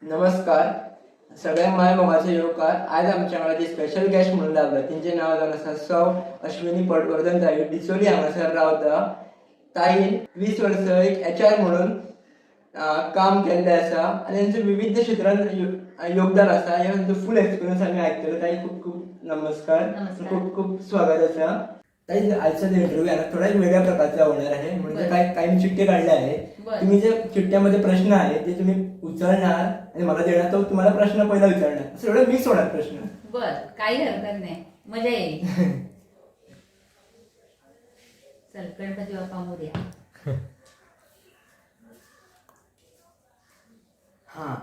नमस्कार सगळ्यांक माय मोगाचे येवकार. आज आमच्या जे स्पेशल गेस्ट म्हणून लागला तेंचे नाव जावन आसा सौ अश्विनी पटवर्धन ताई डिचोली हांगासर रावता. ताईन 20 वर्स एक HR म्हणून काम केल्लें आसा आनी तांचें विविध क्षेत्रांत योगदान आसा. हे तांचो फूल एक्सपिरियन्स आमी आयकतले. ताई खूप खूप नमस्कार. खूप खूप स्वागत आसा. ताई आजचा इंटरव्ह्यू आहे थोडा एक वेगळ्या प्रकारचा होणार आहे. म्हणजे काही चिठ्ठे काढले आहेत. तुम्ही जे चिठ्ठ्यामध्ये प्रश्न आहेत ते तुम्ही उचलणार आणि मला देणार. तो तुम्हाला प्रश्न पहिला विचारणार. असं एवढं मिक्स होणार प्रश्न. बर, काही हरकत नाही, मजा येईल. चल, गणपती बाप्पा मोरया. हा,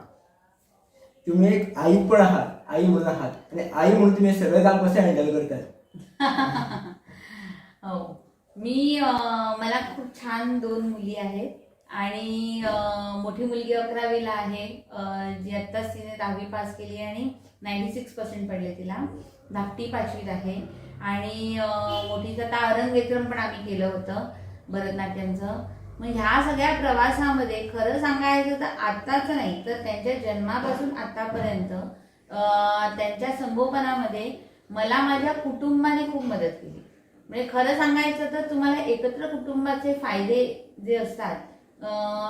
तुम्ही एक आई पण आहात, आई म्हणून आहात आणि आई म्हणून तुम्ही सगळं काम कसं हँडल करतात? हो, मला खूप छान 2 मुली आहेत आणि मोठी मुलगी 11वीला आहे, जी आत्ताच तिने 10वी पास केली आणि 96% पडले तिला. धाकटी 5वीत आहे आणि मोठीचं आता अरंगेत्रम पण आम्ही केलं होतं भरतनाट्यमचं. मग ह्या सगळ्या प्रवासामध्ये खरं सांगायचं तर आत्ताच नाही तर त्यांच्या जन्मापासून आतापर्यंत त्यांच्या संगोपनामध्ये मला माझ्या कुटुंबाने खूप मदत केली. म्हणजे खरं सांगायचं तर तुम्हाला एकत्र कुटुंबाचे फायदे जे असतात,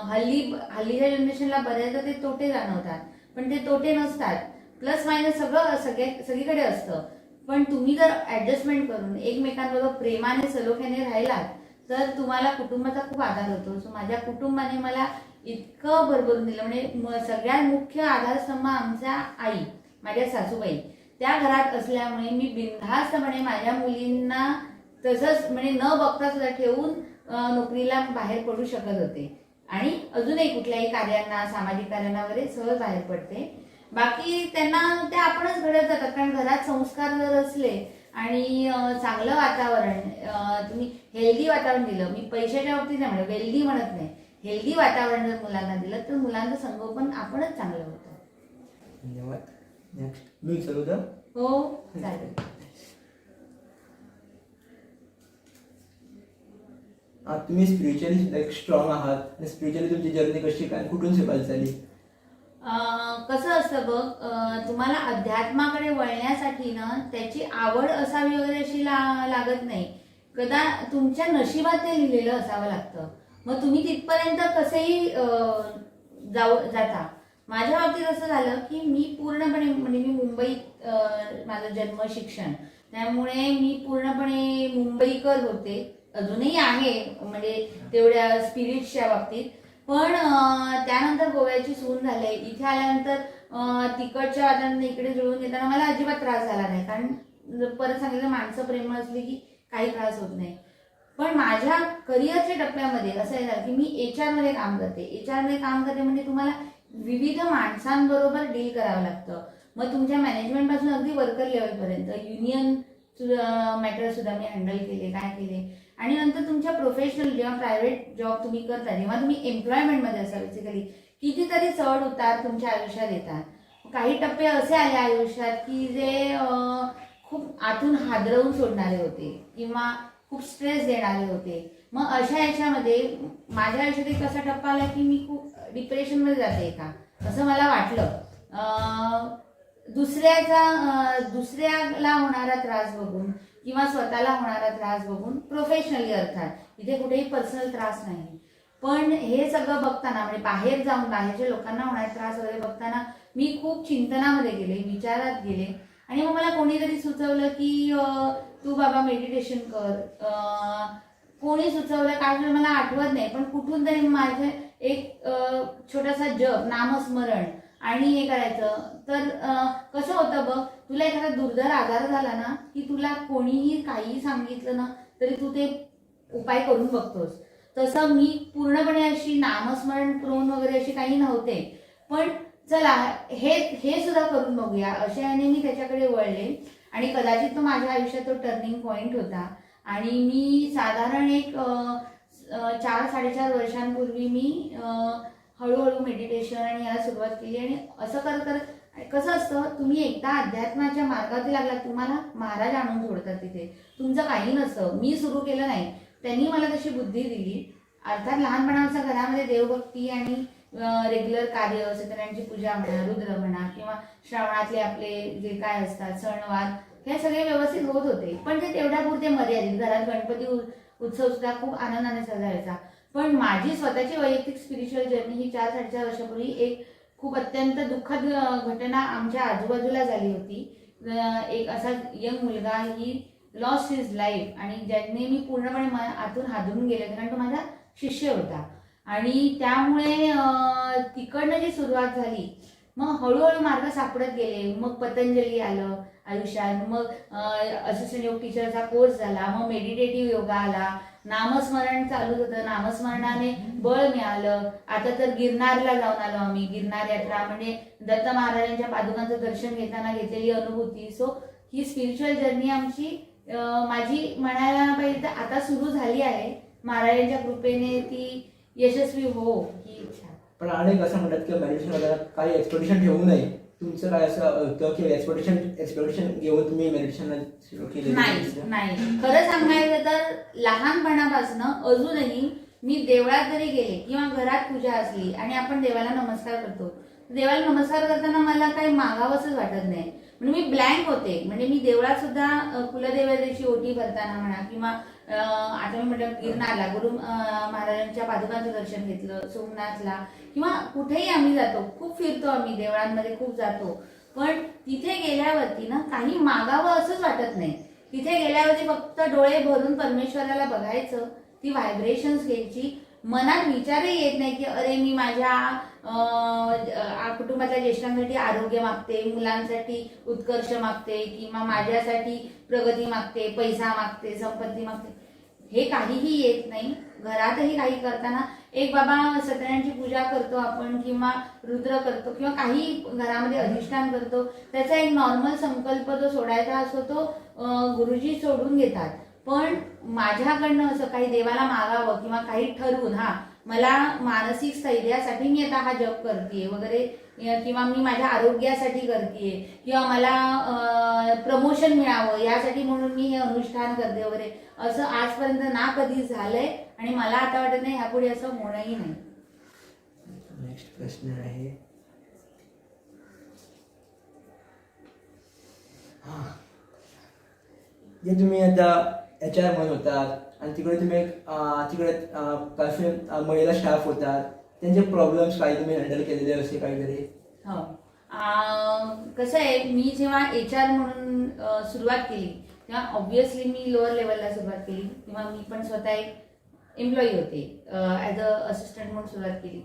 हल्लीच्या जनरेशनला बऱ्याचदा ते तोटे जाणवतात, पण ते तोटे नसतात. प्लस मायनस सगळीकडे असतं. पण तुम्ही जर ऍडजस्टमेंट करून एकमेकांबरोबर प्रेमाने सलोख्याने राहिलात तर तुम्हाला कुटुंबाचा खूप आधार होतो. सो माझ्या कुटुंबाने मला इतकं भरभरून दिलं. म्हणजे सगळ्यात मुख्य आधारस्तंभ आमच्या आई, माझ्या सासूबाई, त्या घरात असल्यामुळे मी बिनधास्तपणे माझ्या मुलींना तसंच म्हणजे न बघता सुद्धा ठेवून नोकरीला बाहेर पडू शकत होते आणि अजूनही कुठल्याही कार्यांना, सामाजिक कार्यांना वगैरे सहज बाहेर पडते. बाकी त्यांना ते आपणच घडत जातात. कारण घरात संस्कार जर असले आणि चांगलं वातावरण, तुम्ही हेल्दी वातावरण दिलं, मी पैशाच्या बाबतीत नाही म्हणत, वेल्दी म्हणत नाही, हेल्दी वातावरण जर मुलांना दिलं तर मुलांचं संगोपन आपणच चांगलं होतं. धन्यवाद. नेक्स्ट मी विचारू का? हो, चालेल. तुम्ही स्पिरिच्युअली स्ट्रॉंग आहात आणि स्पिरिच्युअली तुमची जर्नी कशी काय कुठून सुरुवात झाली? कसं असतं बघ, तुम्हाला अध्यात्माकडे वळण्यासाठी ना त्याची आवड असावी वगैरे अशी लागत नाही. तुमच्या नशिबात ते लिहिलेलं असावं लागतं. मग तुम्ही तिथपर्यंत कसेही जाता. माझ्या बाबतीत असं झालं की मी पूर्णपणे म्हणजे मी मुंबईत माझं जन्म शिक्षण, त्यामुळे मी पूर्णपणे मुंबईकर होते, अजूनही आहे म्हणजे तेवढ्या स्पिरिट्सच्या बाबतीत. पण त्यानंतर गोव्याची सून झाले. इथे आल्यानंतर तिकडच्या वातावरणाने इकडे जुळून येताना मला अजिबात त्रास झाला नाही. कारण परत सांगितलं, माणसं प्रेमळ असली की काही त्रास होत नाही. पण माझ्या करिअरच्या टप्प्यामध्ये असं आहे की मी HR मध्ये काम करते म्हणजे तुम्हाला विविध माणसांबरोबर डील करावं लागतं. मग तुमच्या मॅनेजमेंट पासून अगदी वर्कर लेवलपर्यंत युनियन मॅटर सुद्धा मी हँडल केले, काय केले. आणि नंतर तुमच्या प्रोफेशनल जेव्हा प्रायव्हेट जॉब तुम्ही करता, जेव्हा तुम्ही एम्प्लॉयमेंटमध्ये असा बेसिकली कितीतरी चढ उतार तुमच्या आयुष्यात येतात. काही टप्पे असे आले आयुष्यात की जे खूप आतून हादरवून सोडणारे होते किंवा खूप स्ट्रेस देणारे होते. मग अशा याच्यामध्ये माझ्या आयुष्यात एक असा टप्पा आला की मी खूप डिप्रेशनमध्ये जाते का असं मला वाटलं. दुसऱ्याला होणारा त्रास बघून किंवा स्वतःला होणारा त्रास बघून, प्रोफेशनली अर्थात, इथे कुठेही पर्सनल त्रास नाही, पण हे सगळं बघताना म्हणजे बाहेर जाऊन बाहेरच्या लोकांना होणारा त्रास वगैरे बघताना मी खूप चिंतनामध्ये गेले, विचारात गेले. आणि मग मला कोणीतरी सुचवलं की तू बाबा मेडिटेशन कर. कोणी सुचवलं काय मला आठवत नाही, पण कुठून तरी माझे एक छोटासा जप, नामस्मरण आणि हे करायचं. तर कसं होतं बघ, तुला एखादा दुर्धर आजार झाला ना की तुला कोणीही काही सांगितलं ना तरी तू ते उपाय करून बघतोस. तसं मी पूर्णपणे अशी नामस्मरण प्रोन वगैरे अशी काही नव्हते, पण चला हे सुद्धा करून बघूया अशाने मी त्याच्याकडे वळले. आणि कदाचित तो माझ्या आयुष्यात तो टर्निंग पॉइंट होता. आणि मी साधारण एक 4-4.5 वर्षांपूर्वी मी हळूहळू मेडिटेशन आणि याला सुरुवात केली. आणि असं करत कसं असतं, तुम्ही एकदा अध्यात्माच्या मार्गावरती लागला, तुम्हाला महाराज आणून सोडतात तिथे, तुमचं काही नसतं. मी सुरू केलं नाही, त्यांनी मला तशी बुद्धी दिली. अर्थात लहानपणापासून घरामध्ये देवभक्ती आणि रेग्युलर कार्य, सत्यनारायणची पूजा म्हणा, रुद्र म्हणा, किंवा श्रावणातले आपले जे काय असतात सणवार, हे सगळे व्यवस्थित होत होते. पण ते तेवढ्यापुरते मर्यादित. घरात गणपती उत्सव सुद्धा खूप आनंदाने साजरा व्हायचा. पण माझी स्वतःची वैयक्तिक स्पिरिच्युअल जर्नी ही 4-4.5 वर्षापूर्वी एक खूप अत्यंत दुःखद घटना आमच्या आजूबाजूला झाली होती. एक असा यंग मुलगा ही लॉस्ट हिज लाईफ, आणि ज्याने मी पूर्णपणे आतून हादरून गेले, कारण तो माझा शिष्य होता. आणि त्यामुळे तिकडनं जी सुरुवात झाली, मग हळूहळू मार्ग सापडत गेले. मग पतंजली आलं आयुष्यात, मग असिस्टंट योग टीचरचा कोर्स झाला, मग मेडिटेटिव्ह योगा आला, नामस्मरण चालू होतं, नामस्मरणाने बळ मिळालं. आता तर गिरनारला जाऊन आलो आम्ही. गिरनार यात्रा म्हणजे दत्त महाराजांच्या पादुकांचं दर्शन घेताना घेतलेली अनुभूती. सो ही स्पिरिच्युअल जर्नी आमची माझी म्हणायला पाहिजे तर आता सुरू झाली आहे. महाराजांच्या कृपेने ती यशस्वी हो ही इच्छा. पण अनेक असं म्हणतात की मेडिटेशन वगैरे काही एक्सपेक्टेशन ठेवू नये. तुमचं काय असं होतं की एक्सपेक्टेशन घेऊन तुम्ही मेडिटेशन सुरू केले? नाही, खरं सांगायचं तर लहानपणापासून अजूनही मी देवळात जरी गेले किंवा घरात पूजा असली आणि आपण देवाला नमस्कार करतो, देवाला नमस्कार करताना मला काही मागावंसंच वाटत नाही. म्हणजे मी ब्लँक होते. म्हणजे मी देवळात सुद्धा कुलदेवतेची ओटी भरताना म्हणा, किंवा आता मी म्हटलं गिरनारला गुरु महाराजांच्या पादुकांचं दर्शन घेतलं, सोमनाथला, किंवा कुठेही आम्ही जातो, खूप फिरतो आम्ही, देवळांमध्ये खूप जातो. पण तिथे गेल्यावरती ना काही मागावं असंच वाटत नाही. तिथे गेल्यावरती फक्त डोळे भरून परमेश्वराला बघायचं, ती व्हायब्रेशन्स घ्यायची. मनात विचारही येत नाही की अरे मी माझ्या कुटुंबातल्या ज्येष्ठांसाठी आरोग्य मागते, मुलांसाठी उत्कर्ष मागते, किंवा माझ्यासाठी प्रगती मागते, पैसा मागते, संपत्ती मागते. हे काहीही येत नाही. घरातही काही करताना एक बाबा सत्यनारायणची पूजा करतो आपण, किंवा रुद्र करतो, किंवा काही घरामध्ये अधिष्ठान करतो, त्याचा एक नॉर्मल संकल्प जो सोडायचा असतो तो गुरुजी सोडून घेतात. पण माझ्याकडनं असं काही देवाला मागावं किंवा काही ठरवून मला मानसिक स्थैर्यासाठी मी आता हा जप करतेय वगैरे, किंवा मी माझ्या आरोग्यासाठी करतेय, किंवा मला प्रमोशन मिळावं यासाठी म्हणून मी हे अनुष्ठान करते वगैरे, असं आजपर्यंत ना कधी झालंय. आणि मला आता वाटत नाही ह्यापुढे असं होणंही नाही. नेक्स्ट प्रश्न आहे, जे तुम्ही आता HR म्हणून होतात आणि तिकडे तुम्ही तिकडे काफी महिला स्टाफ होतात, त्यांचे प्रॉब्लेम्स काही तुम्ही हँडल केलेले असे काहीतरी? हो, कसं आहे, मी जेव्हा HR म्हणून सुरुवात केली तेव्हा ऑब्व्हियसली मी लोअर लेवलला सुरुवात केली, किंवा मी पण स्वतः एक एम्प्लॉई होते, ॲज अ असिस्टंट म्हणून सुरुवात केली.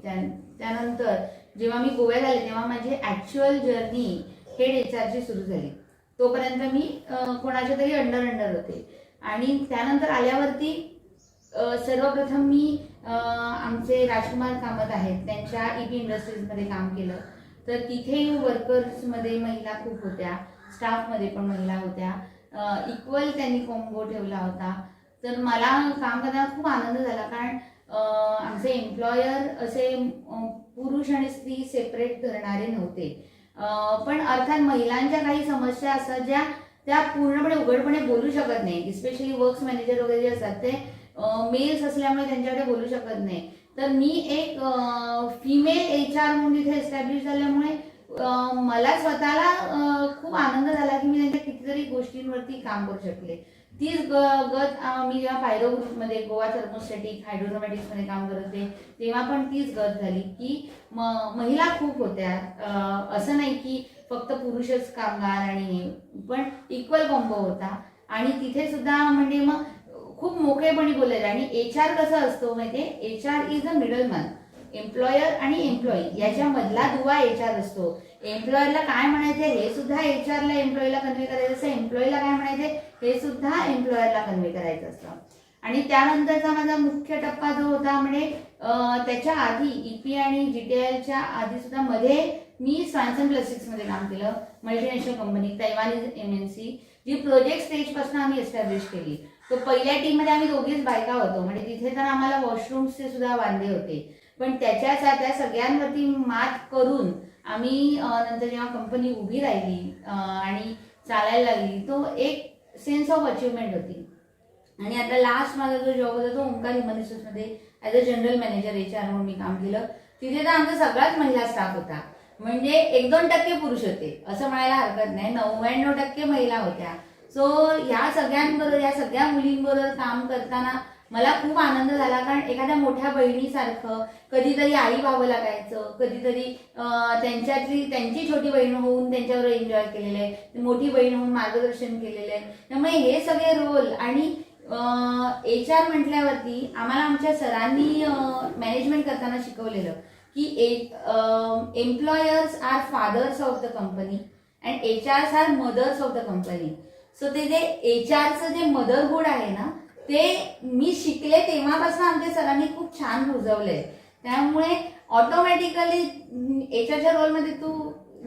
त्यानंतर जेव्हा मी गोव्यात आले तेव्हा माझी ॲक्च्युअल जर्नी हेड HRची सुरू झाली. तोपर्यंत मी कोणाच्या तरी अंडर होते. आणि त्यानंतर आल्यावरती सर्वप्रथम मी आमचे राजकुमार कामत आहेत त्यांच्या EP इंडस्ट्रीजमध्ये काम केलं. तर तिथे वर्कर्समध्ये महिला खूप होत्या, स्टाफमध्ये पण महिला होत्या, इक्वल त्यांनी कॉम्बो ठेवला होता. तर मला काम करताना खूप आनंद झाला, कारण आमचे एम्प्लॉयर असे पुरुष आणि स्त्री सेपरेट धरणारे नव्हते. पण अर्थात महिलांच्या काही समस्या असतात ज्या त्या पूर्णपणे उघडपणे बोलू शकत नाही. स्पेशली वर्क्स मॅनेजर वगैरे जे असतात ते मेल्स असल्यामुळे त्यांच्याकडे बोलू शकत नाही. तर मी एक फिमेल HR म्हणून इथे एस्टॅब्लिश झाल्यामुळे मला स्वतःला खूप आनंद झाला की मी त्यांच्या कितीतरी गोष्टींवरती काम करू शकले. तीच गत मी जेव्हा पायरो ग्रुपमध्ये गोवा थर्मोस्टॅटिक हायड्रोनॉमॅटिक्समध्ये काम करत होते तेव्हा पण तीच गत झाली की महिला खूप होत्या. असं नाही की फक्त पुरुषच कामगार, आणि पण इक्वल कॉम्बो होता. आणि तिथे सुद्धा म्हणजे मग खूप मोकळेपणी बोलायला. आणि HR कसं असतो माहितीये, HR is a middleman. Employer आणि एम्प्लॉई याच्या मधला दुवा HR असतो. एम्प्लॉयरला काय म्हणायचंय हे सुद्धा HRला एम्प्लॉईला कन्वे करायचं असतं, एम्प्लॉईला काय म्हणायचंय हे सुद्धा एम्प्लॉयरला कन्वे करायचं असतं. आणि त्यानंतरचा माझा मुख्य टप्पा जो होता म्हणजे त्याच्या आधी EP आणि GTILच्या आधी सुद्धा मध्ये मी स्वानसन प्लास्टिक्स मध्ये काम केलं. मल्टीनॅशनल कंपनी, तैवानीज MNC, जी प्रोजेक्ट स्टेज पासून आम्ही एस्टॅब्लिश केली. तो पहिल्या टीम मध्ये आम्ही दोघीच बायका होतो. म्हणजे तिथे तर आम्हाला वॉशरूम्सचे सुद्धा वांदे होते. पण त्या सगळ्यांवरती मात करून आम्ही नंतर जेव्हा कंपनी उभी राहिली आणि चालायला लागली, तो एक सेन्स ऑफ अचिव्हमेंट होती. आणि आता लास्ट माझा जो जॉब होता तो ओंकार ह्युमन रिसोर्समध्ये as a general manager HR म्हणून मी काम केलं. तिथे तर आमचा सगळाच महिला स्टाफ होता. म्हणजे 1-2% पुरुष होते असं म्हणायला हरकत नाही, 99% महिला होत्या. सो ह्या सगळ्यांबरोबर, या सगळ्या मुलींबरोबर काम करताना मला खूप आनंद झाला. कारण एखाद्या मोठ्या बहिणीसारखं कधीतरी आई बाबा लागायचं, कधीतरी त्यांची छोटी बहीण होऊन त्यांच्यावर एन्जॉय केलेलं आहे, मोठी बहीण होऊन मार्गदर्शन केलेलं आहे. त्यामुळे हे सगळे रोल आणि HR म्हटल्यावरती आम्हाला आमच्या सरांनी मॅनेजमेंट करताना शिकवलेलं की employers are fathers of the company and HRs are mothers of the company. So ते जे HRचं जे मदरहूड आहे ना, ते मी शिकले तेव्हापासून आमच्या सरांनी खूप छान रुजवलंय. त्यामुळे ऑटोमॅटिकली HRच्या रोलमध्ये तू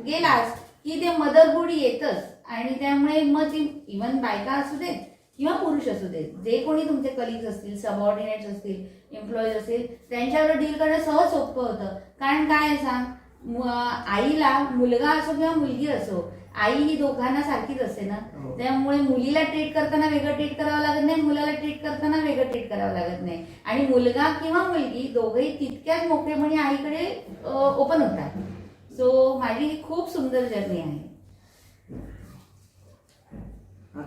गेलास की ते मदरहूड येतच. आणि त्यामुळे मग ती इव्हन बायका असू देत किंवा पुरुष असू देत, जे कोणी तुमचे कलिग्स असतील, सबऑर्डिनेट्स असतील, एम्प्लॉईज असतील, त्यांच्यावर डील करणं सहज सोपं होतं. कारण काय सांग, आईला मुलगा असो किंवा मुलगी असो, आई ही दोघांना सारखीच असते ना. त्यामुळे मुलीला ट्रीट करताना वेगळं ट्रीट करावं लागत नाही, मुलाला ट्रीट करताना वेगळं ट्रीट करावं लागत नाही. आणि मुलगा किंवा मुलगी दोघेही तितक्याच मोकळेपणे आईकडे ओपन होतात. सो माझी ही खूप सुंदर जर्नी आहे.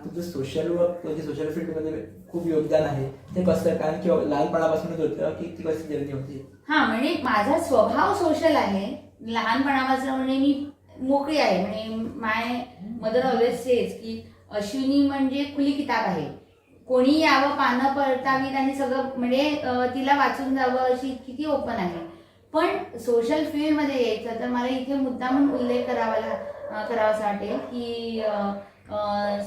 तुझं सोशल वर्क म्हणजे सोशल फील्डमध्ये खूप योगदान आहे, ते कसं? कारण की लहानपणापासूनच होतं की ती कशी जर्नी होती? हा, म्हणजे माझा स्वभाव सोशल आहे लहानपणापासून. म्हणजे मी मोकळी आहे. म्हणजे माय मदर ऑलवेज सेज की अश्विनी म्हणजे खुली किताब आहे. कोणी यावं, पानं पलटावीत आणि सगळं म्हणजे तिला वाचून जावं अशी इतकी ती ओपन आहे. पण सोशल फील्डमध्ये यायचं तर मला इथे मुद्दामून उल्लेख करावासा वाटेल की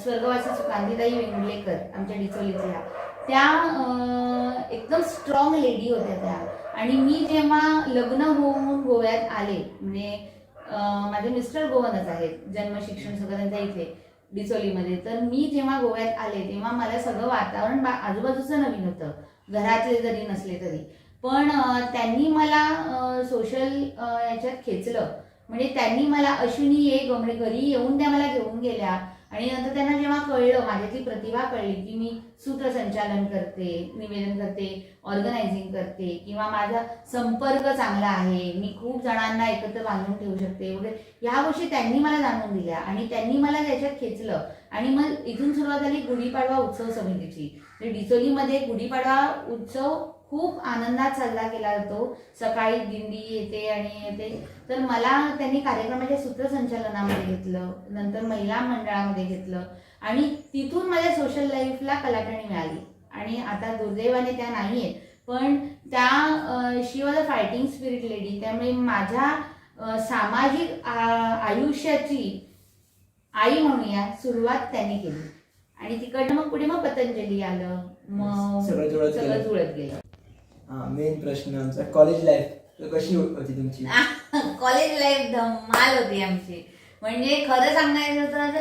स्वर्गवासी सुकांतीताई वेंगुर्लेकर आमच्या डिचोलीतल्या, त्या एकदम स्ट्रॉंग लेडी होत्या त्या. आणि मी जेव्हा लग्न होऊन गोव्यात आले, म्हणजे माझे मिस्टर गोवनच आहेत, जन्म शिक्षण सगळं त्यांच्या इथे डिचोलीमध्ये. तर मी जेव्हा गोव्यात आले तेव्हा मला सगळं वातावरण आजूबाजूचं नवीन होतं, घरातले जरी नसले तरी. पण त्यांनी मला सोशल याच्यात खेचलं. म्हणजे त्यांनी मला अश्विनी ये गमणे, घरी येऊन त्या मला घेऊन गेल्या. आणि नंतर त्यांना जेव्हा कळलं, माझ्यातली प्रतिभा कळली की मी सूत्रसंचालन करते, निवेदन करते, ऑर्गनायझिंग करते, किंवा माझा संपर्क चांगला आहे, मी खूप जणांना एकत्र बांधून ठेवू शकते वगैरे, ह्या गोष्टी त्यांनी मला जाणून दिल्या. आणि त्यांनी मला त्याच्यात खेचलं. आणि मग इथून सुरुवात झाली गुढीपाडवा उत्सव समितीची. डिचोलीमध्ये गुढीपाडवा उत्सव खूप आनंदात साजरा केला जातो. सकाळी दिंडी येते आणि येते. तर मला त्यांनी कार्यक्रमाच्या सूत्रसंचालनामध्ये घेतलं, नंतर महिला मंडळामध्ये घेतलं. आणि तिथून माझ्या सोशल लाईफला कलाटणी मिळाली. आणि आता दुर्दैवाने त्या नाही आहेत, पण त्या she was a fighting spirit lady. त्यामुळे माझ्या सामाजिक आयुष्याची आई म्हणूया सुरुवात त्यांनी केली. आणि तिकडनं मग पुढे मग पतंजली आलं, मग सगळं जुळत गेलं. मेन प्रश्न आमचा, कॉलेज लाईफ कशी होती तुमची? कॉलेज लाईफ धमाल होती आमची. म्हणजे खरं सांगायचं तर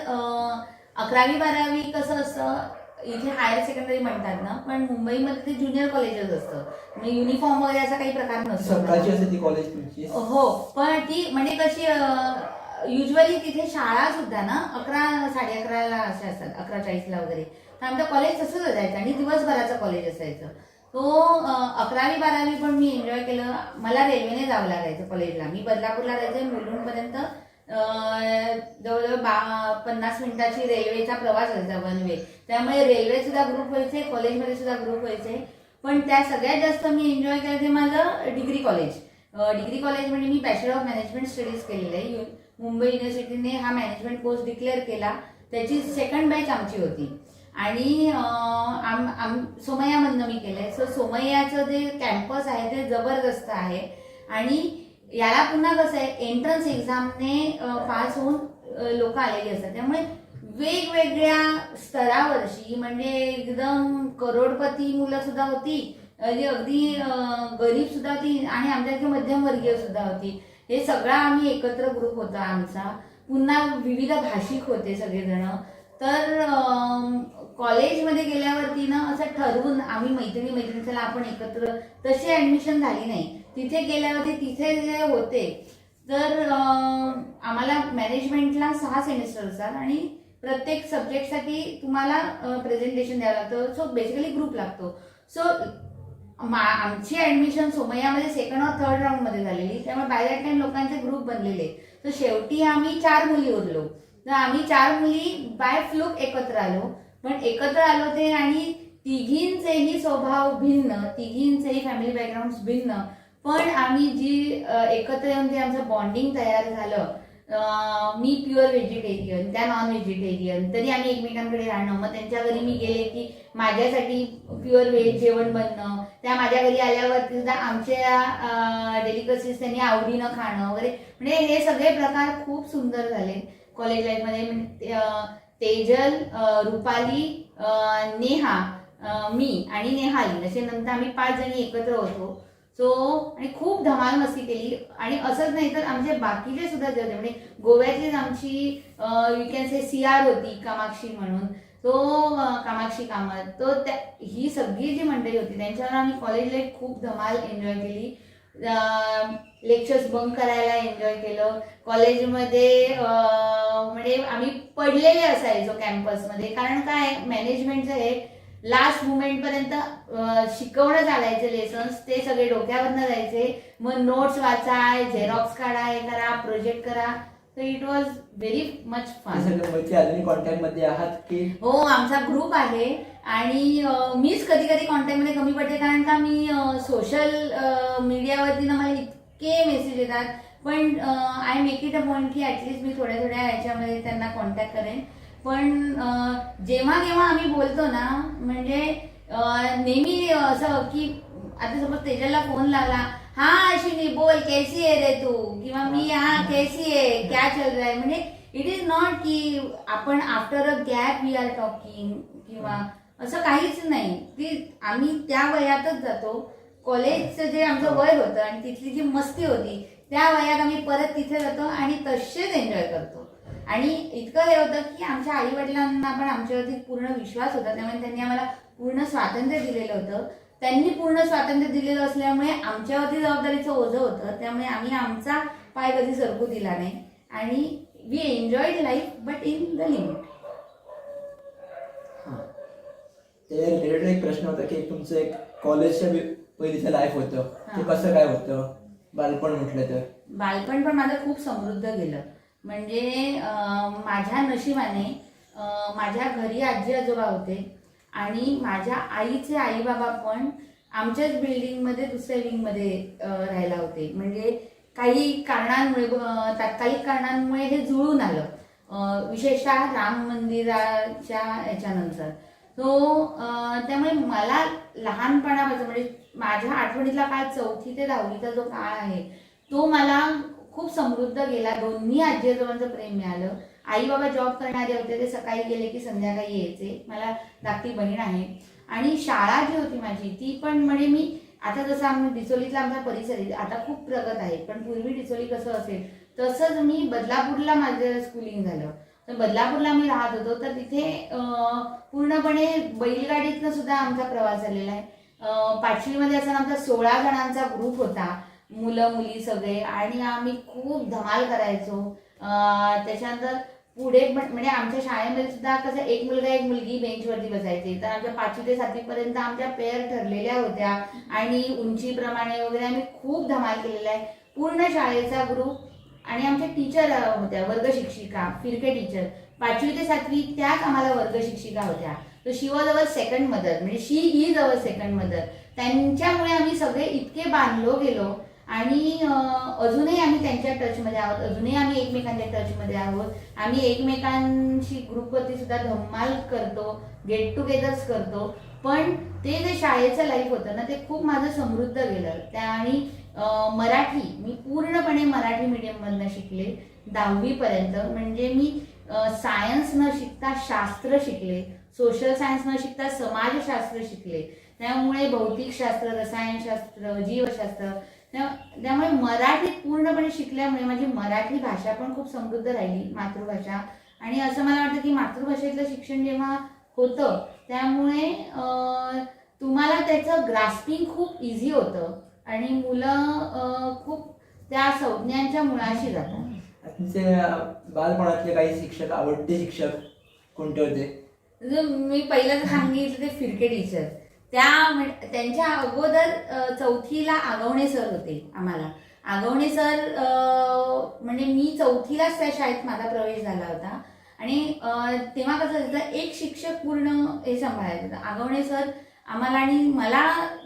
11वी-12वी कसं असतं, इथे हायर सेकंडरी म्हणतात ना, पण मुंबईमध्ये ते ज्युनियर कॉलेजच असतं. म्हणजे युनिफॉर्म वगैरे असा काही प्रकार नसतो. सकाळची असते ती कॉलेज तुमची? हो, पण ती म्हणजे कशी युजली तिथे शाळा सुद्धा ना 11-11:30ला अशा असतात, 11:40ला वगैरे. तर आमचं कॉलेज तसंच असायचं आणि दिवसभराचं कॉलेज असायचं. तो 11वी-12वी पण मी एन्जॉय केलं. मला रेल्वेने जावं लागायचं कॉलेजला. मी बदलापूरला राहायचे, मुलुंडपर्यंत जवळजवळ 50 मिनिटाची रेल्वेचा प्रवास असायचा वन वे. त्यामुळे रेल्वे सुद्धा ग्रुप व्हायचे, कॉलेजमध्ये सुद्धा ग्रुप व्हायचे. पण त्या सगळ्यात जास्त मी एन्जॉय केलं ते माझं डिग्री कॉलेज. डिग्री कॉलेज म्हणजे मी बॅचलर ऑफ मॅनेजमेंट स्टडीज केलेलं आहे. मुंबई युनिव्हर्सिटीने हा मॅनेजमेंट कोर्स डिक्लेअर केला. त्याची सेकंड बॅच आमची होती. आणि सोमय्यामधनं मी केलंय. सो सोमय्याचं जे कॅम्पस आहे ते जबरदस्त आहे. आणि याला पुन्हा कसं आहे, एंट्रन्स एक्झामने पास होऊन लोक आलेली असतात. त्यामुळे वेगवेगळ्या स्तरावरची, म्हणजे एकदम करोडपती मुलं सुद्धा होती, अगदी गरीब सुद्धा होती, आणि आमच्याकडे मध्यमवर्गीय सुद्धा होती. हे सगळा आम्ही एकत्र ग्रुप होता आमचा. पुन्हा विविध भाषिक होते सगळेजण. तर कॉलेजमध्ये गेल्यावरती ना असं ठरवून आम्ही मैत्रिणी चला आपण एकत्र, तशी ऍडमिशन झाली नाही. तिथे गेल्यावरती तिथे जे होते तर आम्हाला मॅनेजमेंटला 6 सेमिस्टर असतात आणि प्रत्येक सब्जेक्टसाठी तुम्हाला प्रेझेंटेशन द्यावं लागतं. सो बेसिकली ग्रुप लागतो. सो आमची ऍडमिशन सोमय्यामध्ये सेकंड और थर्ड राऊंड मध्ये झालेली, त्यामुळे बाय दॅट टाइम लोकांचे ग्रुप बनलेले. तर शेवटी आम्ही 4 मुली उरलो. तर आम्ही 4 मुली बाय फ्लूक एकत्र आलो. पण एकत्र आलो ते आणि तिघींचेही स्वभाव भिन्न, तिघींचेही फॅमिली बॅकग्राऊंड भिन्न, पण आम्ही जी एकत्र येऊन जे आमचं बॉन्डिंग तयार झालं. मी प्युअर व्हेजिटेरियन, त्या नॉन व्हेजिटेरियन, तरी आम्ही एकमेकांकडे राहणं. मग त्यांच्या घरी मी गेले की माझ्यासाठी प्युअर व्हेज जेवण बनणं, त्या माझ्या घरी आल्यावरती सुद्धा आमच्या डेलिकसीज त्यांनी आवडीनं खाणं वगैरे. म्हणजे हे सगळे प्रकार खूप सुंदर झाले कॉलेज लाईफमध्ये. तेजल, रुपाली, नेहा, मी आणि नेहाली असे नंतर आम्ही 5 जणी एकत्र होतो. सो आणि खूप धमाल मस्ती केली. आणि असंच नाही तर आमचे बाकीचे सुद्धा जे होते, म्हणजे गोव्याचीच आमची यू कॅन से CR होती कामाक्षी म्हणून, तो कामाक्षी कामत, तो ही सगळी जी मंडळी होती त्यांच्यावर आम्ही कॉलेज लाईफ खूप धमाल एन्जॉय केली. लेक्चर्स बंक करायला एन्जॉय केलं कॉलेजमध्ये. म्हणजे आम्ही पडलेले असायचो कॅम्पसमध्ये, कारण काय मॅनेजमेंटचं हे लास्ट मुमेंट पर्यंत शिकवणं चालायचे लेसन्स, ते सगळे डोक्यावरनं जायचे. मग नोट्स वाचाय, झेरॉक्स काढा, हे करा, प्रोजेक्ट करा. तर it was very much fun. अजूनही कॉन्टॅक्ट मध्ये आहात की? हो, आमचा ग्रुप आहे. आणि मीच कधी कधी कॉन्टॅक्टमध्ये कमी पडते, कारण का मी सोशल मीडियावरती ना मला इतके मेसेज येतात. पण I make it a point की ऍटलीस्ट मी थोड्या थोड्या ह्याच्यामध्ये त्यांना कॉन्टॅक्ट करेन. पण जेव्हा केव्हा आम्ही बोलतो ना, म्हणजे नेहमी असं की आता समज तेजलला फोन लागला, हा अश्विनी बोल कैसी है रे तू, किंवा मी हा कैसी है, क्या चल रहा है. म्हणजे इट इज नॉट की आपण after a gap we are talking किंवा असं काहीच नाही. की आम्ही त्या वयातच जातो. कॉलेजचं जे आमचं वय होतं आणि तिथली जी मस्ती होती त्या वयात आम्ही परत तिथे जातो आणि तसेच एन्जॉय करतो. आणि इतकं हे होतं की आमच्या आई वडिलांना पण आमच्यावरती पूर्ण विश्वास होता, त्यामुळे त्यांनी आम्हाला पूर्ण स्वातंत्र्य दिलेलं होतं. त्यांनी पूर्ण स्वातंत्र्य दिलेलं असल्यामुळे आमच्यावरती जबाबदारीचं ओझं होतं, त्यामुळे आम्ही आमचा पाय कधी सरकू दिला नाही. आणि we enjoyed life but in the limit. ते रिलेटेड एक प्रश्न होता की तुमचं एक कॉलेजच्या पहिलीचं लाईफ होतं, ते कसं काय होतं बालपण म्हटलं तर? बालपण पण माझं खूप समृद्ध गेलं. म्हणजे माझ्या नशिबाने माझ्या घरी आजी आजोबा होते आणि माझ्या आईचे आई बाबा पण आमच्याच बिल्डिंगमध्ये दुसऱ्या विंगमध्ये राहायला होते. म्हणजे काही कारणांमुळे, तात्कालिक कारणांमुळे हे जुळून आलं, विशेषतः राम मंदिराच्या याच्यानंतर. तो त्यामुळे मला लहानपणापासून म्हणजे माझ्या आठवणीतला काळ 4थी ते 10वीचा जो काळ आहे तो मला खूप समृद्ध गेला. दोन्ही आजी आजोबांचं प्रेम मिळालं. आई बाबा जॉब करणारे होते, ते सकाळी गेले की संध्याकाळी यायचे. मला धाकटी बहीण आहे. आणि शाळा जी होती माझी ती पण म्हणजे मी आता जसं आम्ही डिचोलीतला आमचा परिसर आहे आता खूप प्रगत आहे, पण पूर्वी डिचोली कसं असेल तसंच मी बदलापूरला माझं स्कूलिंग झालं. तर बदलापूरला मी राहत होतो, तर तिथे पूर्णपणे बैलगाडीतनं सुद्धा आमचा प्रवास झालेला आहे. 5वीमध्ये असताना आमचा 16 जणांचा ग्रुप होता, मुलं मुली सगळे, आणि आम्ही खूप धमाल करायचो. त्याच्यानंतर पुढे म्हणजे आमच्या शाळेमध्ये सुद्धा कसं एक मुलगा एक मुलगी बेंचवरती बसायचे. तर आमच्या 5वी ते 7वी पर्यंत आमच्या पेअर ठरलेल्या होत्या आणि उंचीप्रमाणे वगैरे आम्ही खूप धमाल केलेला आहे. पूर्ण शाळेचा ग्रुप. आणि आमच्या टीचर होत्या वर्ग शिक्षिका, फिरके टीचर. 5वी ते 7वी त्याच आम्हाला वर्ग शिक्षिका होत्या. तर शी वॉज अवर सेकंड मदर, म्हणजे she is our second mother. त्यांच्यामुळे आम्ही सगळे इतके बांधलो गेलो आणि अजूनही आम्ही त्यांच्या टचमध्ये आहोत. अजूनही आम्ही एकमेकांच्या टचमध्ये आहोत. आम्ही एकमेकांशी ग्रुपवरती सुद्धा धम्माल करतो, गेट टुगेदर्स करतो. पण ते जे शाळेचं लाईफ होतं ना ते खूप माझं समृद्ध गेलं. त्या आणि मराठी मी पूर्णपणे मराठी मीडियममधनं शिकले 10वी पर्यंत. म्हणजे मी सायन्स न शिकता शास्त्र शिकले, सोशल सायन्स न शिकता समाजशास्त्र शिकले. त्यामुळे भौतिकशास्त्र, रसायनशास्त्र, जीवशास्त्र, त्यामुळे मराठीत पूर्णपणे शिकल्यामुळे माझी मराठी भाषा पण खूप समृद्ध राहिली, मातृभाषा. आणि असं मला वाटतं की मातृभाषेतलं शिक्षण जेव्हा होतं त्यामुळे तुम्हाला त्याचं ग्रास्पिंग खूप इझी होतं आणि मुलं खूप त्या संज्ञांच्या मुळाशी जातात. तुमचे बालपणातले काही शिक्षक, आवडते शिक्षक कोणते होते? मी पहिलं सांगितलं ते फिरके टीचर. त्यांच्या अगोदर चौथीला आगवणे सर होते आम्हाला. आगवणे सर म्हणजे मी चौथीलाच त्या शाळेत माझा प्रवेश झाला होता आणि तेव्हा कसं झालं, एक शिक्षक पूर्ण हे सांभाळायचं होतं. आगवणे सर आम्हाला, आणि मला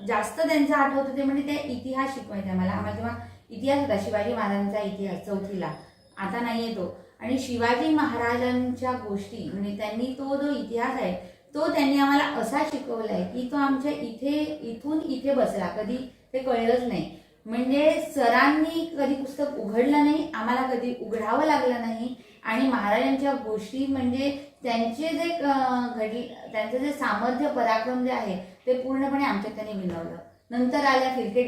जास्त त्यांचं आठवतं ते म्हणजे ते इतिहास शिकवायचे आम्हाला जेव्हा इतिहास होता, शिवाजी महाराजांचा इतिहास चौथीला, आता नाहीये तो. आणि शिवाजी महाराजांच्या गोष्टी म्हणजे त्यांनी तो जो इतिहास आहे तो त्यांनी आम्हाला असा शिकवलाय की तो आमच्या इथून इथे बसला, कधी ते कळलंच नाही. म्हणजे सरांनी कधी पुस्तक उघडलं नाही, आम्हाला कधी उघडावं लागलं नाही. आणि महाराजांच्या गोष्टी म्हणजे त्यांचं जे सामर्थ्य पराक्रम जे आहे ते पूर्णपणे आमच्यात त्यांनी विनवलं. नंतर आल्या फिरके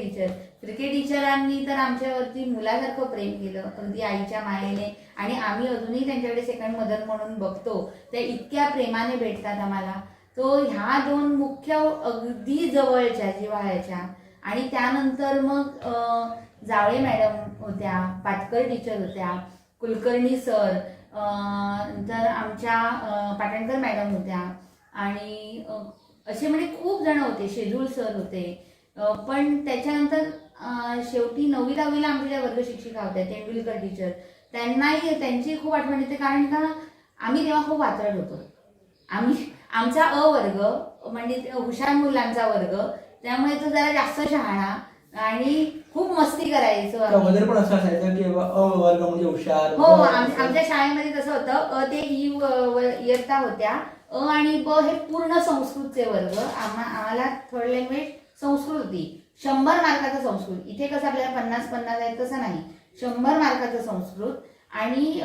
टीचरांनी तर आमच्यावरती मुलासारखं प्रेम केलं, अगदी आईच्या मायेने. आणि आम्ही अजूनही त्यांच्याकडे सेकंड मदर म्हणून बघतो, त्या इतक्या प्रेमाने भेटतात आम्हाला. तो ह्या दोन मुख्य अगदी जवळच्या जिव्हाळ्याच्या. आणि त्यानंतर मग जावळे मॅडम होत्या, पाटकर टीचर होत्या, कुलकर्णी सर, नंतर आमच्या पाटणकर मॅडम होत्या, आणि असे म्हणजे खूप जण होते, शेजूळ सर होते. पण त्याच्यानंतर शेवटी 9वी 10वीला आमच्या ज्या वर्ग शिक्षिका होत्या, तेंडुलकर टीचर, त्यांची खूप आठवण येते. कारण का आम्ही तेव्हा खूप वात्रट होतो. आमचा अ वर्ग म्हणजे हुशार मुलांचा वर्ग, त्यामुळे तो जरा जास्त शहाणा आणि खूप मस्ती करायचो. पण असं असायचं की अ वर्ग म्हणजे हुशार. हो, आमच्या शाळेमध्ये तसं होतं. अ ते ई इयत्ता होत्या, अ आणि ब हे पूर्ण संस्कृतचे वर्ग. आम्हाला थर्ड लँग्वेज संस्कृत होती. 100 मार्काचा संस्कृत. इथे कसं आपल्याला 50-50 आहे तसं नाही, 100 मार्काचं संस्कृत. आणि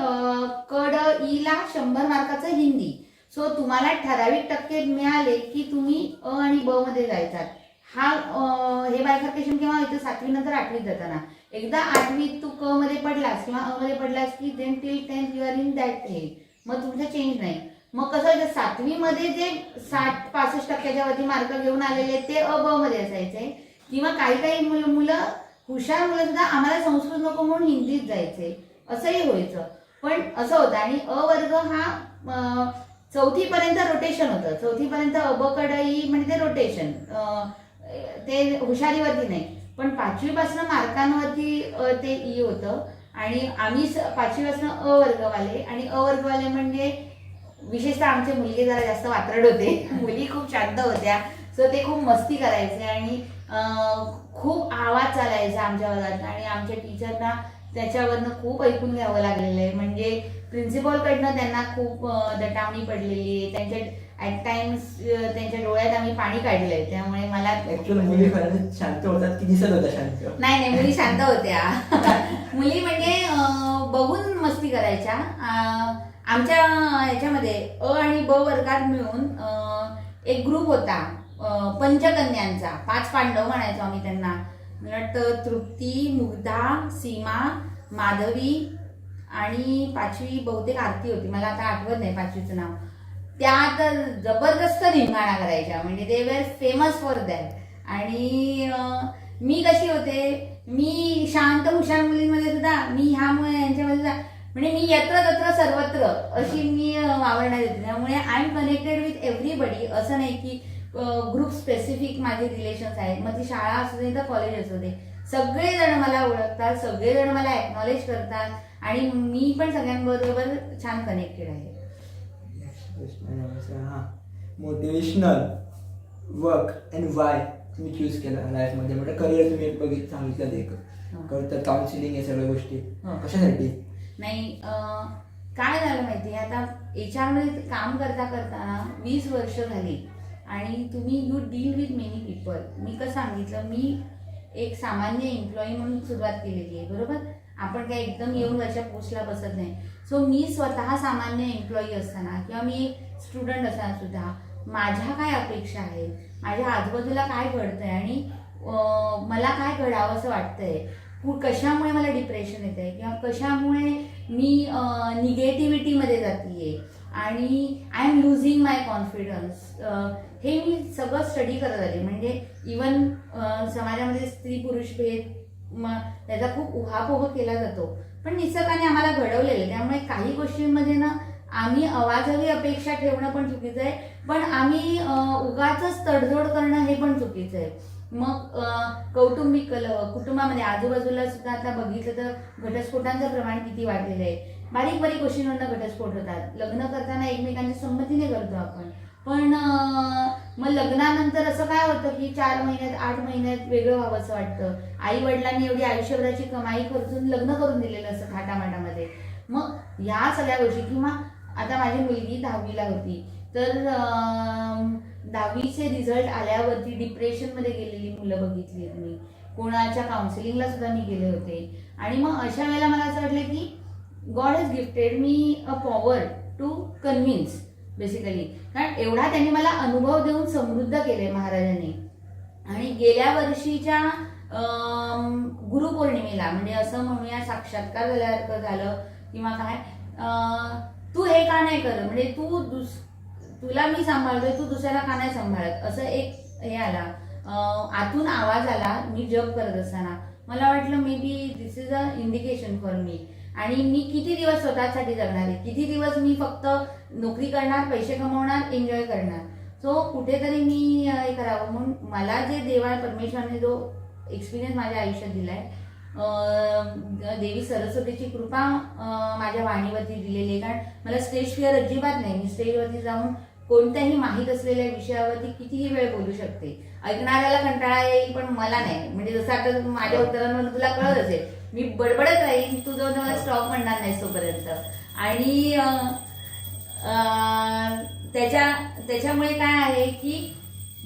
क ड ई ला 100 मार्काचं हिंदी. सो तुम्हाला ठराविक टक्के मिळाले की तुम्ही अ आणि ब मध्ये जायचात. हे बायफर्केशन केव्हा होतं, 7वी नंतर 8वीत जाताना. एकदा 8वीत तू क मध्ये पडलास किंवा अ मध्ये पडलास की then till 10th you are in that हे, मग तुमचं चेंज नाही. मग कसं व्हायचं, 7वी मध्ये जे 60-65% वरती मार्क घेऊन आलेले ते अ ब मध्ये असायचे. किंवा काही मुलं हुशार मुलं सुद्धा आम्हाला संस्कृत नको म्हणून हिंदीत जायचे, असंही व्हायचं. पण असं होतं. आणि अ वर्ग हा 4थी पर्यंत रोटेशन होतं. 4थी पर्यंत अ ब क ड ई म्हणजे ते रोटेशन, ते हुशारीवरती नाही. पण 5वी पासून मार्कांवरती ते ई होतं. आणि आम्ही 5वी पासून अ वर्गवाले, आणि अ वर्गवाले म्हणजे विशेषतः आमचे मुलगे जरा जास्त वात्रट होते, मुली खूप शांत होत्या. सो ते खूप मस्ती करायचे आणि खूप आवाज चालायचा आमच्या वर्गात. आणि आमच्या टीचरना त्याच्यावरनं खूप ऐकून घ्यावं लागलेलं आहे. म्हणजे प्रिन्सिपॉलकडनं त्यांना खूप दटावणी पडलेली आहे. त्यांच्या ॲट टाइम्स त्यांच्या डोळ्यात आम्ही पाणी काढलंय. त्यामुळे मला ऍक्च्युअली मुली खरंच शांत होतात की दिसत होत्या शांत? नाही, मुली शांत होत्या. मुली म्हणजे बघून मस्ती करायच्या. आमच्या ह्याच्यामध्ये अ आणि ब वर्गात मिळून एक ग्रुप होता पंचकन्यांचा. 5 पांडव म्हणायचो आम्ही त्यांना. तृप्ती, मुग्धा, सीमा, माधवी आणि 5वी बहुतेक आरती होती, मला आता आठवत नाही 5वीचं नाव. त्या तर जबरदस्त धिंगाणा करायच्या, म्हणजे they were famous for that. आणि मी कशी होते, मी शांत हुशार मुलींमध्ये सुद्धा, मी ह्यामुळे यांच्यामध्ये सुद्धा म्हणजे मी यत्र तत्र सर्वत्र अशी मी वावरण्यात येते. त्यामुळे I am connected with everybody. असं नाही की ग्रुप स्पेसिफिक माझे रिलेशन्स आहेत. मग ती शाळा असू दे तर कॉलेज असू दे, सगळेजण मला ओळखतात, सगळेजण मला एक्नॉलेज करतात. आणि मी पण सगळ्यांबरोबर छान कनेक्टेड आहे. मोटिवेशनल वर्क अँड वाय तुम्ही चूज केला लाईफमध्ये, म्हणजे करिअर तुम्ही सांगितलं एक करतात, काउन्सिलिंग हे सगळ्या गोष्टी कशासाठी? नाही, काय झालं माहिती आहे, आता HR मध्ये काम करताना 20 वर्ष झाली आणि तुम्ही you deal with many people. मी कसं सांगितलं, मी एक सामान्य एम्प्लॉई म्हणून सुरुवात केलेली आहे, बरोबर. आपण काय एकदम येऊन वरच्या पोस्टला बसत नाही. सो मी स्वतः सामान्य एम्प्लॉई असताना किंवा मी एक स्टुडंट असताना सुद्धा माझ्या काय अपेक्षा आहेत, माझ्या आजूबाजूला काय घडतंय आणि मला काय घडावं असं वाटतंय, कशामुळे मला डिप्रेशन येत आहे किंवा कशामुळे मी निगेटिव्हिटीमध्ये जातीये आणि I am losing my confidence, हे मी सगळं स्टडी करत आले. म्हणजे इवन समाजामध्ये स्त्री पुरुष भेद त्याचा खूप उहापोह केला जातो, पण निसर्गाने आम्हाला घडवलेलं आहे. त्यामुळे काही गोष्टींमध्ये ना आम्ही अवाजवी अपेक्षा ठेवणं पण चुकीचं आहे, पण आम्ही उगाचच तडजोड करणं हे पण चुकीचं आहे. मग कौटुंबिक कलह, कुटुंबामध्ये आजूबाजूला सुद्धा आता बघितलं तर घटस्फोटांचं प्रमाण किती वाढलेलं आहे. बारीक बारीक गोष्टींवरनं घटस्फोट होतात. लग्न करताना एकमेकांच्या संमतीने करतो आपण, पण मग लग्नानंतर असं काय होतं की 4 महिन्यात 8 महिन्यात वेगळं व्हावं असं वाटतं. आई वडिलांनी एवढी आयुष्यभराची कमाई खर्चून लग्न करून दिलेलं असं थाटामाटामध्ये. मग ह्या सगळ्या गोष्टी, किंवा आता माझी मुलगी 10वीला होती, तर 10वीचे रिझल्ट आल्यावरती डिप्रेशनमध्ये गेलेली मुलं बघितली आहेत मी. कोणाच्या काउन्सिलिंगला सुद्धा मी गेले होते. आणि मग अशा वेळेला मला असं वाटलं की God has gifted me a power to convince basically. कारण एवढा त्यांनी मला अनुभव देऊन समृद्ध केले महाराजांनी. आणि गेल्या वर्षीच्या गुरुपौर्णिमेला, म्हणजे असं म्हणूया साक्षात्कार झाल्यासारखं झालं किंवा काय, तू हे का नाही करत, म्हणजे तुला मी सांभाळतोय, तू दुसऱ्याला का नाही सांभाळत, असं एक हे आला, आतून आवाज आला मी जप करत असताना. मला वाटलं may be this is a indication for me. आणि मी किती दिवस स्वतःसाठी जगणार आहे, किती दिवस मी फक्त नोकरी करणार, पैसे कमवणार, एन्जॉय करणार. सो कुठेतरी मी हे करावं म्हणून मला जे देवा परमेश्वराने जो एक्सपिरियन्स माझ्या आयुष्यात दिलाय, देवी सरस्वतीची कृपा माझ्या वाणीवरती दिलेली आहे. कारण मला स्टेज फिअर अजिबात नाही. मी स्टेजवरती जाऊन कोणत्याही माहीत असलेल्या विषयावरती कितीही वेळ बोलू शकते. ऐकणाऱ्याला कंटाळा येईल पण मला नाही. म्हणजे जसं आता माझ्या उत्तरांवर तुला कळत असेल, मी बडबडत राहीन, तू जो मला स्टॉप म्हणणार नाही तोपर्यंत. आणि त्याच्यामुळे काय आहे की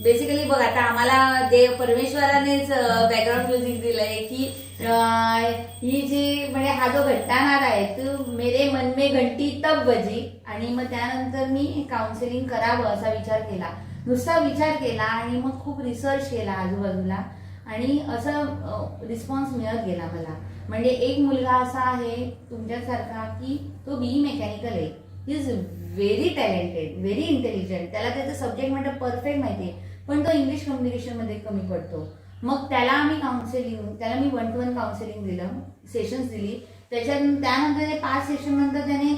बेसिकली बघ, आता आम्हाला देव परमेश्वरानेच बॅकग्राऊंड म्युझिक दिलंय की ही जी म्हणजे हा जो घंटानाद आहे तो मेरे मन में घंटी तब बजी. आणि मग त्यानंतर मी काउन्सिलिंग करावं असा विचार केला, नुसता विचार केला आणि मग खूप रिसर्च केला आजूबाजूला, आणि असं रिस्पॉन्स मिळत गेला मला. म्हणजे एक मुलगा असा आहे तुमच्यासारखा की तो बीई मेकॅनिकल आहे, he is very talented, very intelligent, त्याला त्याचं सब्जेक्ट मॅटर परफेक्ट माहिती आहे, पण तो इंग्लिश कम्युनिकेशनमध्ये कमी पडतो. मग त्याला आम्ही त्याला मी 1-to-1 काउन्सिलिंग दिलं, सेशन्स दिली. त्यानंतर 5 सेशन नंतर त्याने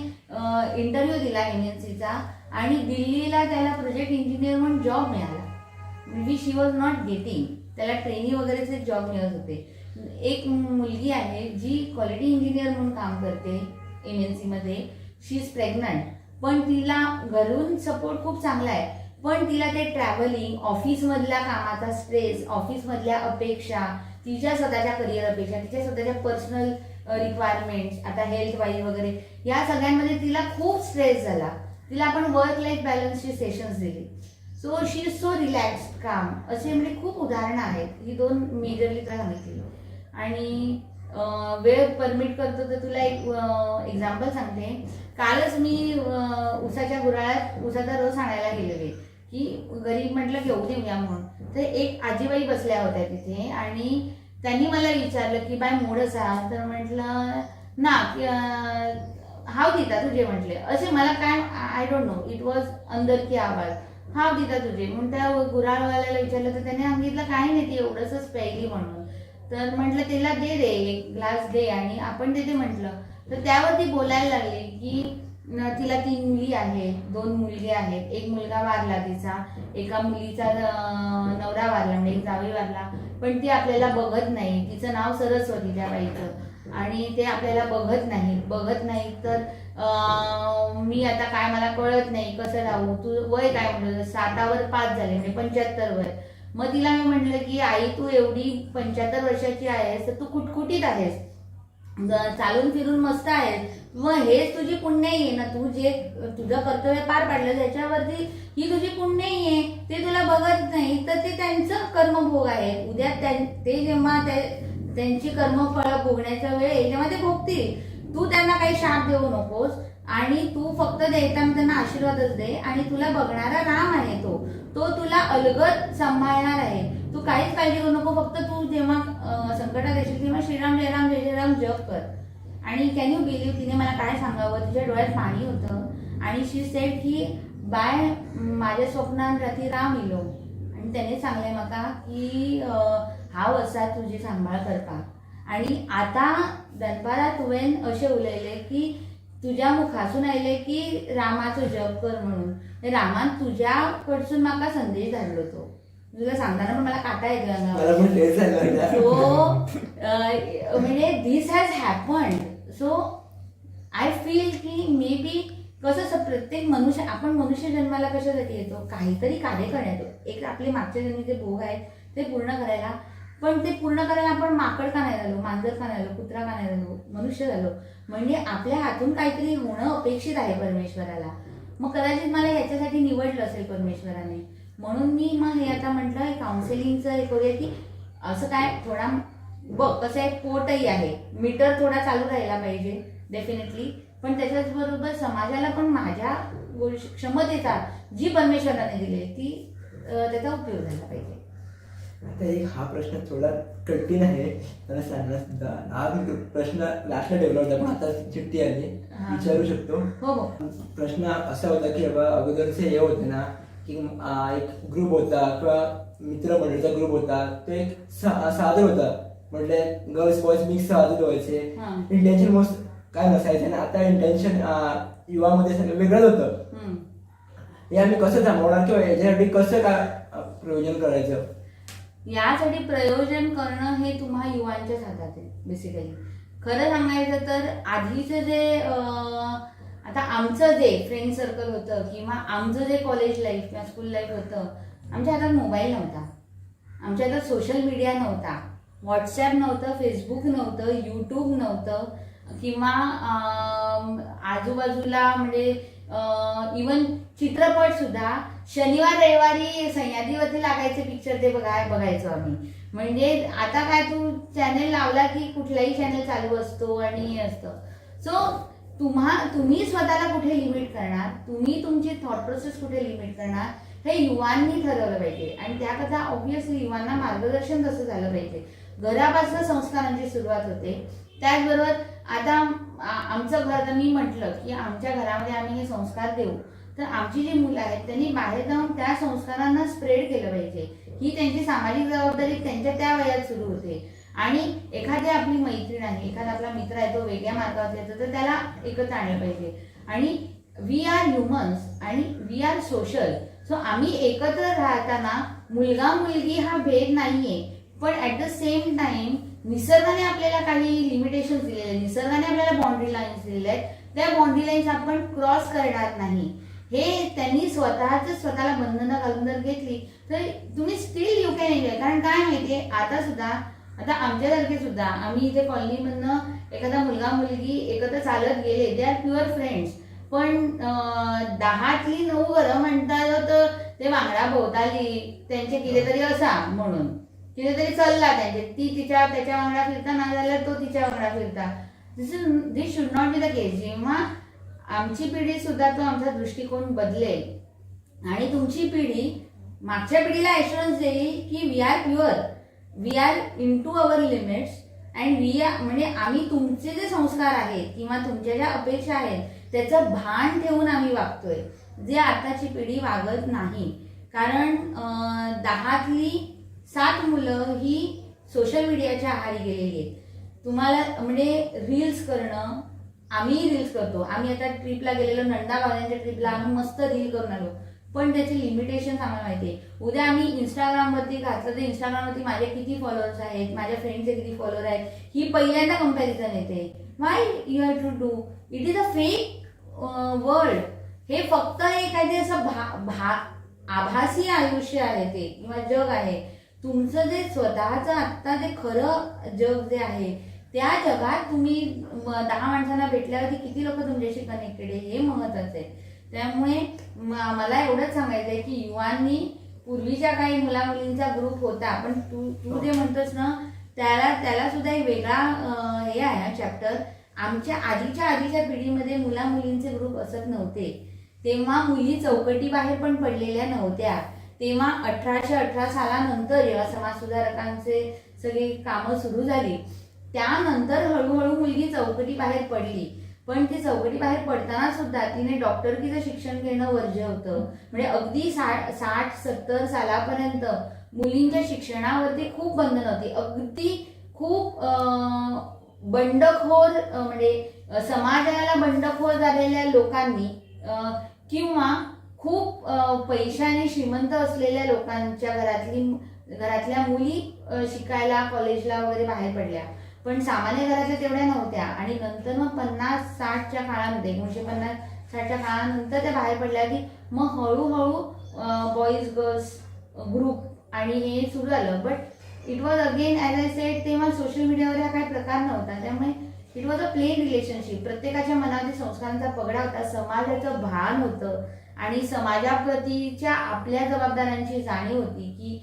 इंटरव्ह्यू दिला MNCचा, आणि दिल्लीला त्याला प्रोजेक्ट इंजिनियर म्हणून जॉब मिळाला. We she was not getting, त्याला ट्रेनिंग वगैरेचे जॉब मिळत होते. एक मुलगी आहे जी क्वालिटी इंजिनियर म्हणून काम करते MNCमध्ये, शी इज प्रेग्नंट, पण तिला घरून सपोर्ट खूप चांगला आहे, पण तिला ते ट्रॅव्हलिंग, ऑफिसमधल्या कामाचा स्ट्रेस, ऑफिसमधल्या अपेक्षा, तिच्या स्वतःच्या करिअर अपेक्षा, तिच्या स्वतःच्या पर्सनल रिक्वायरमेंट्स, आता हेल्थ वाईज वगैरे, या सगळ्यांमध्ये तिला खूप स्ट्रेस झाला. तिला आपण वर्क लाईफ बॅलन्सची सेशन्स दिली. So she is so relaxed, काम, असे म्हणजे खूप उदाहरणं आहेत. ही 2 मेजरली तुला सांगितली. आणि वेळ परमिट करतो तर तुला एक एक्झाम्पल सांगते. कालच मी उसाच्या गुराळ्यात उसाचा रस आणायला गेलेले की घरी म्हटलं घेऊ देऊया म्हणून. तर एक आजीबाई बसल्या होत्या तिथे, आणि त्यांनी मला विचारलं की बाय मोड असा, तर म्हटलं ना हाव दिता तुझे, म्हटले असे मला काय I don't know, it was अंदर की आवाज, हाव दिता तुझे म्हणून त्या गुराळवाल्याला विचारलं, तर त्याने सांगितलं काय नाही ती एवढंच प्यायली म्हणून. तर म्हटलं तिला दे 1 ग्लास दे, आणि आपण देते म्हटलं. तर त्यावर ती बोलायला लागली की तिला 3 मुली आहेत, 2 मुलगे आहेत, एक मुलगा वारला तिचा, एका मुलीचा नवरा वारला, म्हणजे एक जावई वारला, पण ती आपल्याला बघत नाही. तिचं नाव सरस्वती त्या बाईचं, आणि ते आपल्याला बघत नाही. तर मी आता काय, मला कळत नाही कसं राहू, तू वय काय म्हटलं, 7वर 5 झाले, म्हणजे 75 वय. मग तिला मी म्हटलं की आई तू एवढी 75 वर्षाची आहेस तर तू कुटकुटीत आहेस, चालून फिरून मस्त आहेस, मग हेच तुझी पुण्याई आहे ना, तू जे तुझं कर्तव्य पार पाडलं त्याच्यावरती ही तुझी पुण्याई आहे. ते तुला बघत नाही तर ते त्यांचं कर्मभोग आहे. उद्या ते जेव्हा त्यांची कर्मफळं भोगण्याचा वेळ येईल तेव्हा ते भोगतील. तू त्यांना काही शाप देऊ नकोस, आणि तू फक्त देताना त्यांना आशीर्वादच दे. आणि तुला बघणारा राम आहे, तो तुला अलगद सांभाळणार आहे. तू काहीच काळजी करू नको, फक्त तू जेव्हा संकटात येशील तेव्हा श्रीराम जय राम जय जय राम जप कर. आणि कॅन यू बिलीव्ह, तिने मला काय सांगावं, तिच्या डोळ्यात पाणी होतं, आणि शी सेड की बाय माझ्या स्वप्नात रात्री राम इलो, आणि त्याने सांगले मका की हाव असा तुझी सांभाळ करता. आणि आता दनपारा तुवें अशें उलयलें की तुज्या मुखासून आयलें की रामाचो जप कर म्हणून. रामान तुज्या कडसून म्हाका संदेश धाडलो तो. तुला सांगताना पण मला काटा येतो मला पण तेच झालं. सो म्हणजे this has happened. So I feel की मे बी कसं असं प्रत्येक आपण मनुष्य जन्माला कशासाठी येतो, काहीतरी कार्य करण्यात. एक आपले मागच्या जन्मीचे भोग आहेत ते पूर्ण करायला. पण ते पूर्ण करायला आपण माकड का नाही झालो, मांजर का नाही झालो, कुत्रा का नाही झालो, मनुष्य झालो. म्हणजे आपल्या हातून काहीतरी होणं अपेक्षित आहे परमेश्वराला. मग कदाचित मला ह्याच्यासाठी निवडलं असेल परमेश्वराने. म्हणून मी मग हे आता म्हटलं काउन्सिलिंगचं हे करूया की असं काय थोडा बघ कसं आहे, पोटही आहे, मीटर थोडा चालू राहायला पाहिजे डेफिनेटली. पण त्याच्याच बरोबर समाजाला पण माझ्या क्षमतेचा जी परमेश्वराने दिली ती त्याचा उपयोग झाला पाहिजे. आता एक हा प्रश्न थोडा कठीण आहे मला सांगणं सुद्धा. हा प्रश्न लास्टला डेव्हलप होता पण आता चिठ्ठी आली, विचारू शकतो. हो हो. प्रश्न असा होता की बाबा अगोदरचे हे होते ना की एक ग्रुप होता किंवा मित्रमंडळीचा ग्रुप होता, तो एक सादर होता. म्हटले गर्ल्स बॉयज मिक्स सादर व्हायचे, इंटेन्शन मोस्ट काय नसायचं. आणि आता इंटेन्शन युवामध्ये सगळं वेगळंच होतं. हे आम्ही कसं थांबवणार किंवा याच्यासाठी कसं काय प्रयोजन करायचं? यासाठी प्रयोजन करणं हे तुम्हा युवांच्याच हातात आहे बेसिकली. खरं सांगायचं तर आधीचं जे आता आमचं जे फ्रेंड सर्कल होतं किंवा आमचं जे कॉलेज लाईफ किंवा स्कूल लाईफ होतं, आमच्या हातात मोबाईल नव्हता, आमच्या हातात सोशल मीडिया नव्हता, व्हॉट्सॲप नव्हतं, फेसबुक नव्हतं, यूट्यूब नव्हतं किंवा आजूबाजूला म्हणजे इवन चित्रपट सुद्धा शनिवार रविवारी सह्याद्रीवरती लागायचे पिक्चर ते बघायचो आम्ही. म्हणजे आता काय तू चॅनेल लावला की कुठलाही चॅनेल चालू असतो आणि हे असतं. सो तुम्ही स्वतःला कुठे लिमिट करणार, तुम्ही तुमची थॉट प्रोसेस कुठे लिमिट करणार हे युवांनी ठरवलं पाहिजे. आणि त्याकरता ऑब्व्हियसली युवांना मार्गदर्शन कसं झालं पाहिजे, घरापासून संस्कारांची सुरुवात होते. त्याचबरोबर आता आमचं घर, तर मी म्हटलं की आमच्या घरामध्ये आम्ही हे संस्कार देऊ, तर आमची जी मुलं आहेत त्यांनी बाहेर जाऊन त्या संस्कारांना स्प्रेड केलं पाहिजे. ही त्यांची सामाजिक जबाबदारी त्यांच्या त्या वयात सुरू होते. आणि एखादी आपली मैत्रीण आहे, एखादा आपला मित्र आहे, तो वेगळ्या मार्गावर येतो, तर त्याला एकत्र आणलं पाहिजे. आणि वी आर ह्युमन्स आणि वी आर सोशल. सो आम्ही एकत्र राहताना मुलगा मुलगी हा भेद नाहीये, पण ऍट द सेम टाइम निसर्गाने आपल्याला काही लिमिटेशन्स दिलेले आहेत, निसर्गाने आपल्याला बाउंड्री लाईन्स दिलेल्या आहेत. त्या बाउंड्री लाईन्स आपण क्रॉस करणार नाही. हे त्यांनी स्वतःला बंधनं घालून जर घेतली तर तुम्ही स्टील यू कॅन एन्जॉय. कारण काय माहितीये, आता आमच्यासारखे सुद्धा आम्ही इथे कॉलनीमधनं एखादा मुलगा मुलगी एकत्र चालत गेले, दे आर प्युअर फ्रेंड्स. पण 10तली 9 घरं म्हणतात तर ते वांगडा भोवताली त्यांचे कितेतरी असा म्हणून कितेतरी चलला त्यांचे, ती त्याच्या वांगडा फिरता, ना जाल्यार तो तिच्या वांगडा फिरता. दिस शुड नॉट बी द केस. जेव्हा आमची पिढी सुद्धा तो आमचा दृष्टिकोन बदलेल आणि तुमची पिढी मागच्या पिढीला ॲश्युरन्स देईल की we are pure, we are in to our limits and we are, म्हणजे आम्ही तुमचे जे संस्कार आहेत किंवा तुमच्या ज्या अपेक्षा आहेत त्याचं भान ठेवून आम्ही वागतोय, जे आताची पिढी वागत नाही. कारण 10तली 7 मुलं ही सोशल मीडियाच्या आहारी गेलेली आहेत. तुम्हाला म्हणजे रील्स करणं, आम्ही रील्स करतो. आम्ही आता ट्रिपला गेलेलो, नंदाबाजांच्या ट्रिपला आम्ही मस्त रील करून आलो, पण त्याचे लिमिटेशन आम्हाला माहिती आहे. उद्या आम्ही इंस्टाग्रामवरती घातलं तर इंस्टाग्रामवरती माझे किती फॉलोअर्स आहेत, माझ्या फ्रेंडचे किती फॉलोअर आहेत, ही पहिल्यांदा कंपॅरिझन येते. Why you have to do it is a fake world. हे फक्त एक काहीतरी असं आभासी आयुष्य आहे ते किंवा जग आहे. तुमचं जे स्वतःचं आत्ता ते खरं जग जे आहे त्या जगात तुम्ही 10 माणसांना भेटल्यावरती किती लोक तुमच्याशी कनेक्टेड आहे हे महत्वाचं आहे. त्यामुळे मला एवढंच सांगायचं आहे की युवांनी, पूर्वीच्या काही मुला मुलींचा ग्रुप होता, पण तू जे म्हणतोस ना त्याला सुद्धा एक वेगळा हे आहे चॅप्टर. आमच्या आधीच्या पिढीमध्ये मुला मुलींचे ग्रुप असत नव्हते. तेव्हा मुली चौकटी बाहेर पण पडलेल्या नव्हत्या. तेव्हा 1818 सालानंतर जेव्हा समाज सुधारकांचे सगळी कामं सुरू झाली त्यानंतर हळूहळू मुलगी चौकटी बाहेर पडली. पण ती चौकटी बाहेर पडताना सुद्धा तिने डॉक्टरकीचं शिक्षण घेणं वर्ज्य होतं. म्हणजे अगदी 60-70 सालापर्यंत मुलींच्या शिक्षणावरती खूप बंधन होती, अगदी खूप बंडखोर म्हणजे समाजाला बंडखोर झालेल्या लोकांनी किंवा खूप पैशाने श्रीमंत असलेल्या लोकांच्या घरातल्या मुली शिकायला कॉलेजला वगैरे बाहेर पडल्या, पण सामान्य घरातल्या तेवढ्या नव्हत्या. आणि नंतर मग 50-60च्या काळामध्ये 1950-60च्या काळानंतर त्या बाहेर पडल्या की मग हळूहळू बॉईज गर्ल्स ग्रुप आणि हे सुरू झालं. But it was again as I said, तेव्हा सोशल मीडियावर हा काही प्रकार नव्हता, त्यामुळे it was a plain relationship. प्रत्येकाच्या मनामध्ये संस्कारांचा पगडा होता, समाजाचं भान होतं आणि समाजाप्रतीच्या आपल्या जबाबदाऱ्यांची जाणीव होती की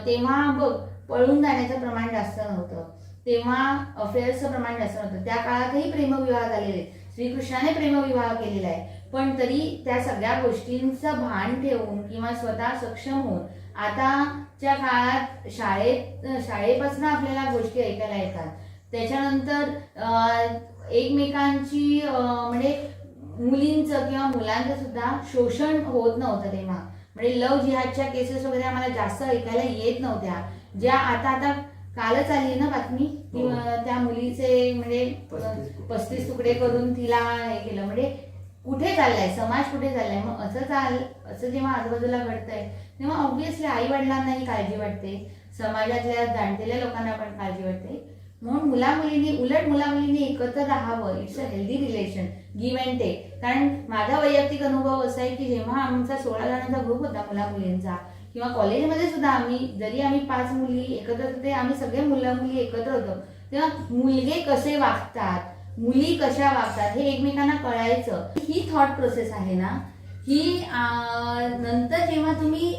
तेव्हा बघ पळून जाण्याचं प्रमाण जास्त नव्हतं, तेव्हा अफेअर्सचं प्रमाण जास्त नव्हतं. त्या काळातही प्रेमविवाह झालेले, श्रीकृष्णाने प्रेमविवाह केलेला आहे, पण तरी त्या सगळ्या गोष्टींचं भान ठेवून किंवा स्वतः सक्षम होऊन आताच्या काळात शाळेपासून आपल्याला गोष्टी ऐकायला येतात. त्याच्यानंतर एकमेकांची म्हणजे मुलींचं किंवा मुलांचं सुद्धा शोषण होत नव्हतं तेव्हा. म्हणजे लव जिहादच्या केसेस वगैरे आम्हाला जास्त ऐकायला येत नव्हत्या, ज्या आता कालच आली ना बातमी की त्या मुलीचे म्हणजे 35 तुकडे करून तिला हे केलं. म्हणजे कुठे चाललाय समाज, कुठे चाललाय? मग असं जेव्हा आजूबाजूला घडतंय तेव्हा ऑब्व्हियसली आई वडिलांनाही काळजी वाटते, समाजातल्या जाणतेल्या लोकांना पण काळजी वाटते. म्हणून उलट मुला मुलींनी एकत्र राहावं. It's a healthy relation, give and take. कारण माझा वैयक्तिक अनुभव असा आहे की जेव्हा आमचा 16 जणांचा ग्रुप होता मुला मुलींचा, किंवा कॉलेजमध्ये सुद्धा जरी आम्ही 5 मुली एकत्र होते, आम्ही सगळे मुलं मुली एकत्र होतो, तेव्हा मुलगे कसे वागतात, मुली कशा वागतात हे एकमेकांना कळायचं. ही थॉट प्रोसेस आहे ना, ही नंतर जेव्हा तुम्ही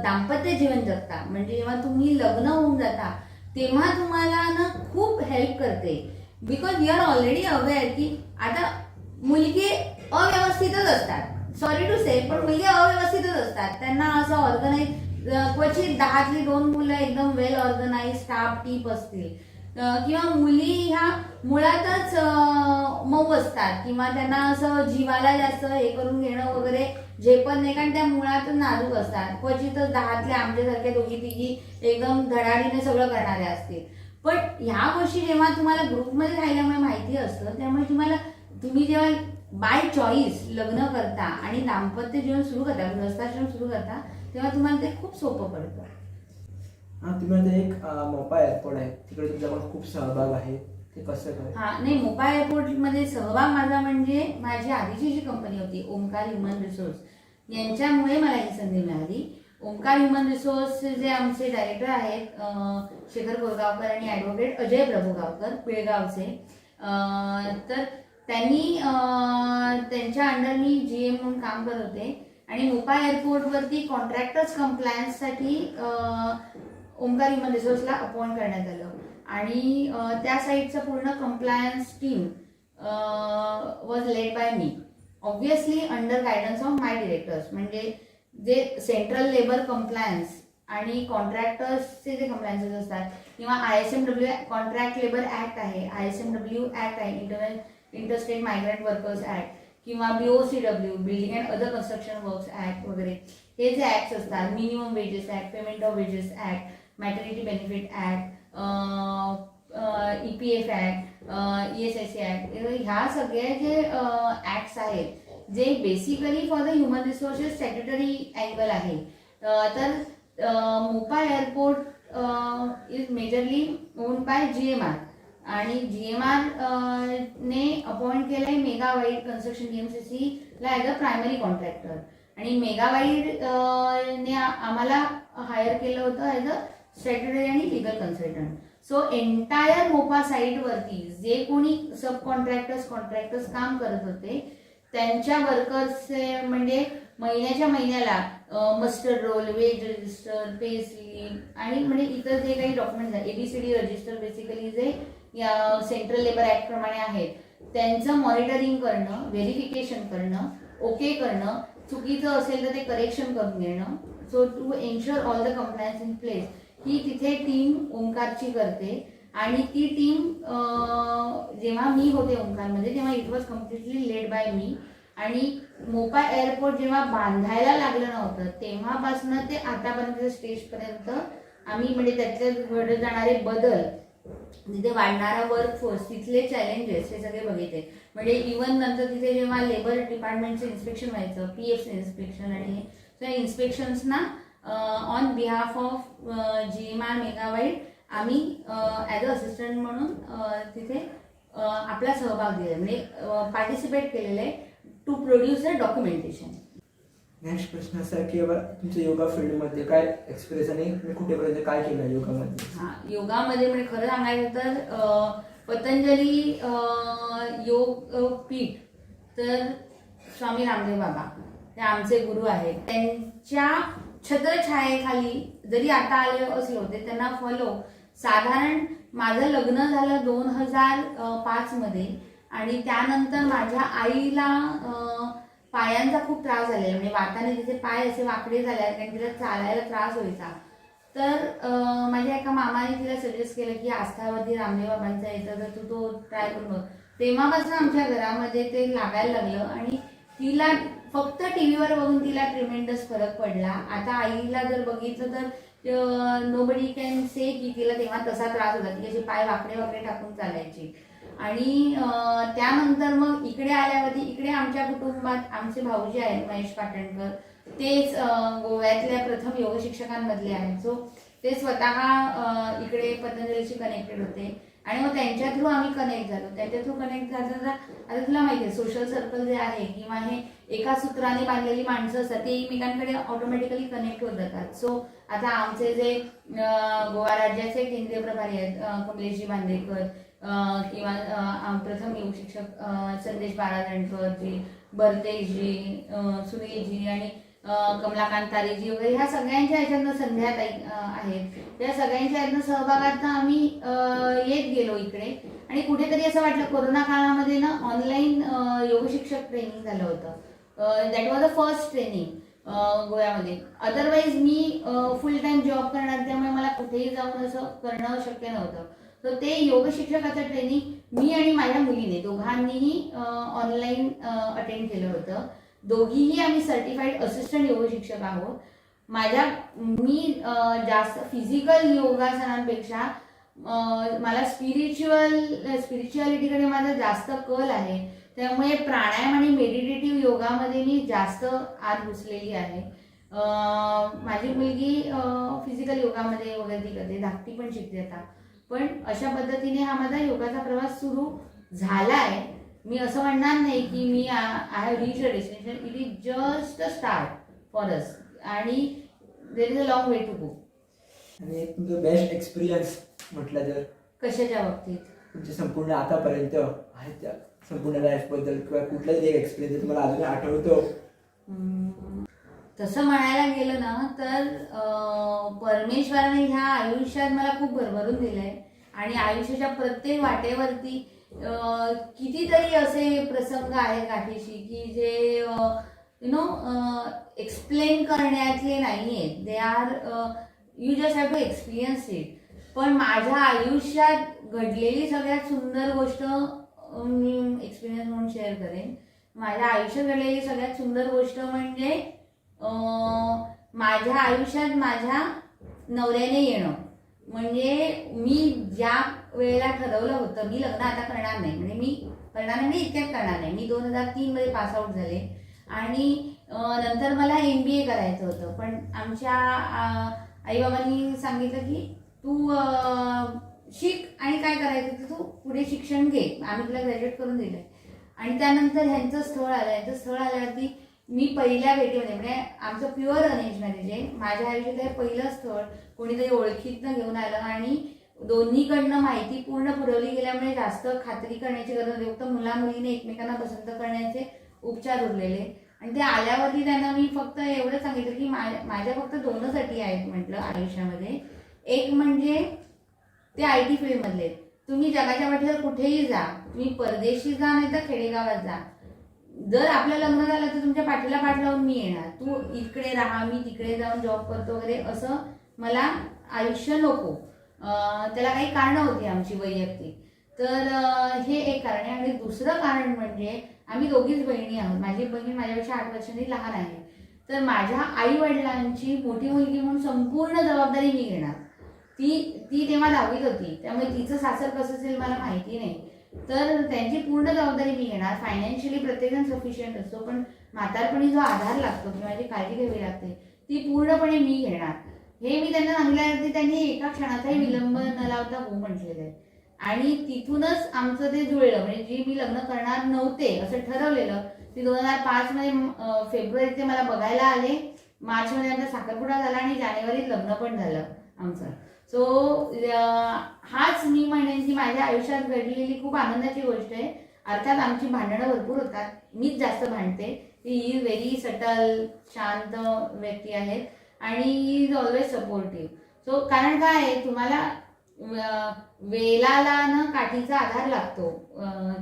दाम्पत्य जीवन जगता, म्हणजे जेव्हा तुम्ही लग्न होऊन जाता, तेव्हा तुम्हाला ना खूप हेल्प करते. Because you are already aware की आता मुलगी अव्यवस्थितच असतात, सॉरी टू से, पण मुलगी अव्यवस्थितच असतात. त्यांना असं ऑर्गनाईज क्वचित 10तली 2 मुलं एकदम वेल ऑर्गनाईज स्टाफ टीप असतील, किंवा मुली ह्या मुळातच मऊ असतात किंवा त्यांना असं जीवाला जास्त हे करून घेणं वगैरे झेपत नाही, कारण त्या मुळातच नाजूक असतात. क्वचितच 10तले आमच्यासारख्या 2-3 एकदम धडाडीने सगळं करणाऱ्या असतील. पण ह्या गोष्टी जेव्हा तुम्हाला ग्रुपमध्ये राहिल्यामुळे माहिती असतं, त्यामुळे तुम्ही जेव्हा बाय चॉईस लग्न करता आणि दाम्पत्य जीवन सुरू करता, गृहस्थाश्रम सुरू करता, तेव्हा तुम्हाला ते खूप सोपं पडतं. तुम्ही आता एक मोपा एअरपोर्ट आहे, तिकडे तुमचा पण खूप सहभाग आहे, ते कसं काय? नाही, मोपा एअरपोर्ट मध्ये सहभाग माझा म्हणजे माझी आधीची जी कंपनी होती ओमकार ह्युमन रिसोर्स, यांच्यामुळे मला ही संधी मिळाली. ओमकार ह्युमन रिसोर्स जे आमचे डायरेक्टर आहेत शेखर कोरगावकर आणि ॲडव्होकेट अजय प्रभुगावकर पिळगावचे, तर त्यांनी त्यांच्या अंडर मी GM म्हणून काम करत होते. आणि मोपा एअरपोर्टवरती कॉन्ट्रॅक्टर्स कंप्लायन्ससाठी ओमकार ह्युमन रिसोर्सला अपॉइंट करण्यात आलं. आणि त्या साईडचं पूर्ण compliance team was laid by me, obviously under guidance of my directors. म्हणजे जे सेंट्रल लेबर कंप्लायन्स आणि कॉन्ट्रॅक्टर्सचे जे कंप्लायन्सेस असतात, किंवा ISMW कॉन्ट्रॅक्ट लेबर ऍक्ट आहे, ISMW ऍक्ट आहे, इंटरस्टेट मायग्रंट वर्कर्स ऍक्ट, किंवा BOCW building and other construction works act वगैरे, हे जे ऍक्ट्स असतात, minimum wedges act, payment of wedges act, maternity benefit act, EPF act, ESIC act, ह्या सगळ्या जे ऍक्ट्स आहेत जे basically for the human resources statutory angle आहे. तर मोपा airport is majorly owned by GMR, आणि GMR ने अपॉइंट केलंय मेगा वाईड कन्स्ट्रक्शन DMCC ला ॲज अ प्रायमरी कॉन्ट्रॅक्टर, आणि मेगा वाईड ने आम्हाला हायर केलं होतं ॲज अ स्टॅट्युटरी आणि लिगल कन्सल्टंट. सो एंटायर मोपा साईटवरती जे कोणी सब कॉन्ट्रॅक्टर्स काम करत होते, त्यांच्या वर्कर्सचे म्हणजे महिन्याच्या महिन्याला muster roll, wage register, pay slip आणि म्हणजे इतर जे काही डॉक्युमेंट्स आहेत, ABCD रजिस्टर बेसिकली जे या सेंट्रल लेबर ऍक्ट प्रमाणे आहेत, त्यांचं मॉनिटरिंग करणं, व्हेरिफिकेशन करणं, ओके करणं, चुकीचं असेल तर ते करेक्शन करून घेणं. So to ensure all the compliance in place, ही तिथे टीम ओंकारची करते. आणि ती टीम जेव्हा मी होते ओंकारमध्ये तेव्हा it was completely led by me. आणि मोपा एअरपोर्ट जेव्हा बांधायला लागलं नव्हतं तेव्हापासून ते आतापर्यंत स्टेजपर्यंत आम्ही म्हणजे त्याच्यात घडत जाणारे बदल तिथे वाढणारा वर्कफोर्स, तिथले चॅलेंजेस हे सगळे बघितले. म्हणजे इव्हन नंतर तिथे जेव्हा लेबर डिपार्टमेंटचं इन्स्पेक्शन व्हायचं, PF इन्स्पेक्शन, आणि त्या इन्स्पेक्शन्सना ऑन बिहाफ ऑफ GMR मेगावाईट आम्ही ॲज अ असिस्टंट म्हणून तिथे आपला सहभाग दिला, म्हणजे पार्टिसिपेट केलेलं आहे to produce a documentation. Next प्रश्न असा की बाबा तुमचं योगा फील्डमध्ये काय एक्सपिरियन्स आणि तुम्ही कुठेपर्यंत काय केलं योगामध्ये? हा, योगामध्ये म्हणजे खरं सांगायचं तर पतंजली योग पीठ, तर स्वामी रामदेव बाबा ते आमचे गुरु आहेत. त्यांच्या छत्रछायेखाली जरी आता आले असलो ते त्यांना फॉलो, साधारण माझं लग्न झालं 2005 मध्ये, आणि त्यानंतर माझ्या आईला पायांचा खूप त्रास झालेला, म्हणजे वाताने तिचे पाय असे वाकडे झाले कारण तिला चालायला त्रास व्हायचा. तर माझ्या एका मामाने तिला सजेस्ट केलं की आस्थावरती रामदेव बाबांचा येतं तर तू तो ट्राय करून बघ. तेव्हापासून आमच्या घरामध्ये ते लागायला लागलं आणि तिला फक्त टीव्हीवर बघून तिला ट्रिमेंडस फरक पडला. आता आईला जर बघितलं तर नोबडी कॅन से की तिला तेव्हा तसा त्रास होता, ती असे पाय वाकडे वाकडे टाकून चालायची. आणि त्यानंतर मग इकडे आल्यावरती इकडे आमच्या कुटुंबात आमचे भाऊजी आहेत महेश पाटणकर, तेच गोव्यातल्या प्रथम योग शिक्षकांमधले आहेत. सो ते स्वतः इकडे पतंजलीशी कनेक्टेड होते आणि मग त्यांच्या थ्रू आम्ही कनेक्ट झालो. त्यांच्या थ्रू कनेक्ट झालं, आता तुला माहिती आहे सोशल सर्कल जे आहे किंवा हे एका सूत्राने बांधलेली माणसं असतात ते एकमेकांकडे ऑटोमॅटिकली कनेक्ट होत जातात. सो आता आमचे जे गोवा राज्याचे केंद्रीय प्रभारी आहेत कमलेशजी बांदेकर, किंवा प्रथम योग शिक्षक संदेश बारादणकरजी, भरतेशजी, सुनीलजी आणि कमलाकांत तारेजी वगैरे ह्या सगळ्यांच्या ह्याच्यातनं संध्याताई आहेत, त्या सगळ्यांच्या ह्यातनं सहभागातनं आम्ही येत गेलो इकडे. आणि कुठेतरी असं वाटलं कोरोना काळामध्ये ना ऑनलाईन योग शिक्षक ट्रेनिंग झालं होतं. That was the first training गोव्यामध्ये. अदरवाईज मी फुल टाइम जॉब करणार, त्यामुळे मला कुठेही जाऊन असं करणं शक्य नव्हतं. तर ते योग शिक्षकाचं ट्रेनिंग मी आणि माझ्या मुलीने दोघांनीही ऑनलाईन अटेंड केलं होतं. दोघीही आम्ही सर्टिफाईड असिस्टंट योग शिक्षक आहोत. मी जास्त फिजिकल योगासनांपेक्षा मला स्पिरिच्युअलिटीकडे माझा जास्त कल आहे. त्यामुळे प्राणायाम आणि मेडिटेटिव्ह योगामध्ये मी जास्त आत घुसलेली आहे. माझी मुलगी फिजिकल योगामध्ये वगैरे ती करते, धाकटी पण शिकते आता. पण अशा पद्धतीने हा माझा योगाचा प्रवास सुरू झाला आहे. मी असं म्हणणार नाही की मी I have reach a destination, it is just a start for us आणि there is a long way to go. आणि तुमचं बेस्ट एक्सपिरियन्स म्हटलं तर कशाच्या बाबतीत? तुमचे संपूर्ण आतापर्यंत आहेत त्या संपूर्ण लाईफबद्दल किंवा कुठलाही एक एक्सपिरियन्स तुम्हाला अजून आठवतो? तसं म्हणायला गेलं ना तर परमेश्वराने ह्या आयुष्यात मला खूप भरभरून दिलंय आणि आयुष्याच्या प्रत्येक वाटेवरती कितीतरी असे प्रसंग आहेत गाठीशी की जे एक्सप्लेन करण्यातले नाही आहेत. They are you just have to experience it. पण माझ्या आयुष्यात घडलेली सगळ्यात सुंदर गोष्ट मी एक्सपिरियन्स म्हणून शेअर करेन. माझ्या आयुष्यात घडलेली सगळ्यात सुंदर गोष्ट म्हणजे माझ्या आयुष्यात माझ्या नवऱ्याने येणं. म्हणजे मी ज्या वेळेला ठरवलं होतं मी लग्न आता करणार नाही, म्हणजे मी करणार नाही, इतक्यात करणार नाही. मी 2003 मध्ये पास आउट झाले आणि नंतर मला MBA करायचं होतं. पण आमच्या आईबाबांनी सांगितलं की तू शिक आणि काय करायचं तर तू पुढे शिक्षण घे, आम्ही तुला ग्रॅज्युएट करून दिलंय. आणि त्यानंतर ह्यांचं स्थळ आल्यावरती मी पहिल्या भेटीमध्ये, म्हणजे आमचं प्युअर अरेंज मॅरेज आहे, माझ्या आयुष्यात हे पहिलं स्थळ कोणीतरी ओळखीतनं घेऊन आलं आणि दोन्हीकडनं माहिती पूर्ण पुरवली गेल्यामुळे जास्त खात्री करण्याची गरज नव्हती. फक्त मुला मुलीने एकमेकांना पसंत करण्याचे उपचार उरलेले. आणि ते आल्यावरती त्यांना मी फक्त एवढं सांगितलं की माझ्या फक्त 2 अटी आहेत म्हटलं आयुष्यामध्ये. एक म्हणजे ते IT फील्डमधले, तुम्ही जगाच्या वाटेवर कुठेही जा, तुम्ही परदेशी जा नाही तर खेडेगावात जा, जर आपलं लग्न झालं तर तुमच्या पाठीला पाठ लावून मी येणार. तू इकडे राहा, मी तिकडे जाऊन जॉब करतो वगैरे असं मला आयुष्य नको. त्याला काही कारणं होती आमची वैयक्तिक. तर हे एक कारण आहे. आणि दुसरं कारण म्हणजे आम्ही दोघीच बहिणी आहोत. माझी बहीण माझ्यापेक्षा 8 वर्षांनी लहान आहे. तर माझ्या आई वडिलांची मोठी मुलगी म्हणून संपूर्ण जबाबदारी मी घेणार. ती ती तेव्हा 10वीत होती, त्यामुळे तिचं सासर कसं असेल मला माहिती नाही. तर त्यांची पूर्ण जबाबदारी मी घेणार. फायनान्शियली प्रत्येकजण सफिशियंट असतो, पण म्हातारपणी जो आधार लागतो किंवा जी काळजी घ्यावी लागते ती पूर्णपणे मी घेणार. हे मी त्यांना सांगितल्यावरती त्यांनी एका क्षणाचाही विलंब न लावता हो म्हटलेलं आहे. आणि तिथूनच आमचं ते जुळलं. म्हणजे जी मी लग्न करणार नव्हते असं ठरवलेलं, ती 2005 मध्ये फेब्रुवारीत ते मला बघायला आले, मार्च मध्ये आमचा साखरपुडा झाला आणि जानेवारीत लग्न पण झालं आमचं. सो हाच मी म्हणेन की माझ्या आयुष्यात घडलेली खूप आनंदाची गोष्ट आहे. अर्थात आमची भांडणं भरपूर होतात, मीच जास्त भांडते. ती इज व्हेरी सटल, शांत व्यक्ती आहेत आणि इज ऑलवेज सपोर्टिव्ह. सो कारण काय आहे, तुम्हाला वेलाला ना काठीचा आधार लागतो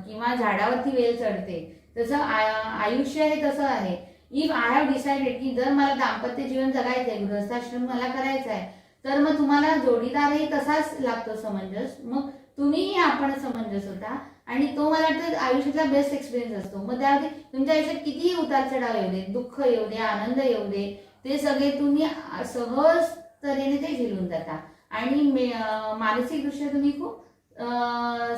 किंवा झाडावरती वेल चढते, तसं आयुष्य हे तसं आहे. इफ आय हॅव डिसाइडेड की जर मला दाम्पत्य जीवन जगायचं आहे, गृहस्थाश्रम मला करायचा आहे, तर मग तुम्हाला जोडीदारही तसाच लागतो समंजस. मग तुम्हीही आपण समंजस होता आणि तो मला वाटतं आयुष्यातला बेस्ट एक्सपिरियन्स असतो. मग त्यामध्ये तुमच्या आयुष्यात कितीही उतार चढाव येऊ दे, दुःख येऊ दे, आनंद येऊ दे, ते सगळे तुम्ही सहज तऱ्हेने ते झेलून जाता आणि मानसिकदृष्ट्या तुम्ही खूप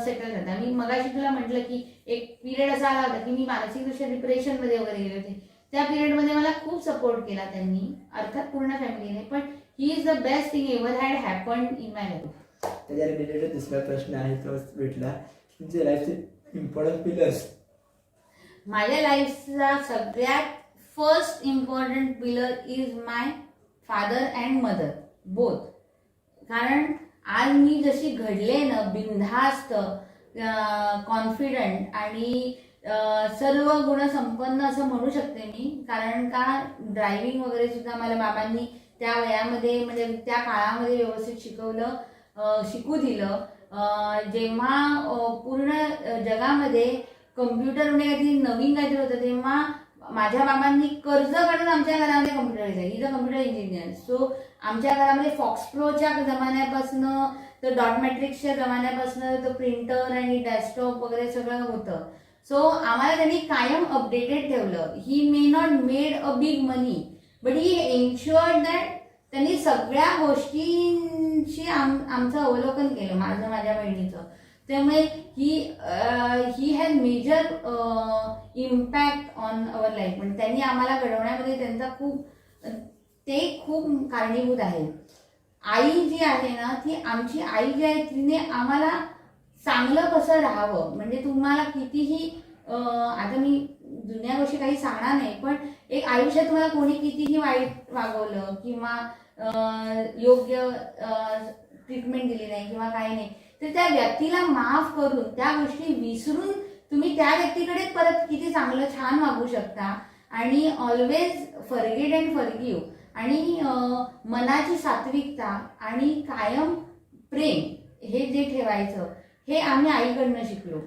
सेटल करता. मी मगाशी तुला म्हटलं की एक पिरियड असा आला होता की मी मानसिकदृष्ट्या डिप्रेशनमध्ये वगैरे गेले होते. त्या पिरियडमध्ये मला खूप सपोर्ट केला त्यांनी, अर्थात पूर्ण फॅमिलीने. पण he is the best thing ever had happened in my life. त्याच्या रिलेटेड दुसरा प्रश्न आहे तो भेटला, तुमच्या लाईफचे इम्पॉर्टंट पिलर्स. माझ्या लाईफचा सगळ्यात first important pillar is my father and mother both. कारण आज मी जशी घडले ना, बिनधास्त, कॉन्फिडंट आणि सर्व गुणसंपन्न असं म्हणू शकते मी. कारण का, ड्रायव्हिंग वगैरे सुद्धा मला बाबांनी त्या वयामध्ये म्हणजे त्या काळामध्ये व्यवस्थित शिकू दिलं. जेव्हा पूर्ण जगामध्ये कम्प्युटर म्हणजे काहीतरी नवीन काहीतरी होतं, तेव्हा माझ्या बाबांनी कर्ज काढून आमच्या घरामध्ये कम्प्युटर घेतला. ही द कम्प्युटर इंजिनियर. सो आमच्या घरामध्ये फॉक्स प्रोच्या जमान्यापासनं तर डॉट मॅट्रिक्सच्या जमान्यापासनं तर प्रिंटर आणि डेस्कटॉप वगैरे सगळं होतं. सो आम्हाला त्यांनी कायम अपडेटेड ठेवलं. He may not made a big money but he ensured that त्यांनी सगळ्या गोष्टींची आमचं अवलोकन केलं, माझं माझ्या बहिणीचं. त्यामुळे he has major impact on our life. म्हणजे त्यांनी आम्हाला घडवण्यामध्ये त्यांचा खूप कारणीभूत आहे. आई जी आहे ना, ती आमची आई जी आहे, तिने आम्हाला चांगलं कसं राहावं, म्हणजे तुम्हाला कितीही आता मी जुन्या गोष्टी काही सांगणार नाही, पण एक आयुष्यात तुम्हाला कोणी कितीही वाईट वागवलं किंवा योग्य ट्रीटमेंट दिली नाही किंवा काही नाही, तर त्या व्यक्तीला माफ करून त्या गोष्टी विसरून तुम्ही त्या व्यक्तीकडे परत किती चांगलं छान वागू शकता. आणि ऑलवेज फॉरगिव्ह अँड फॉरगिव्ह आणि मनाची सात्विकता आणि कायम प्रेम हे जे ठेवायचं, हे आम्ही आईकडनं शिकलो.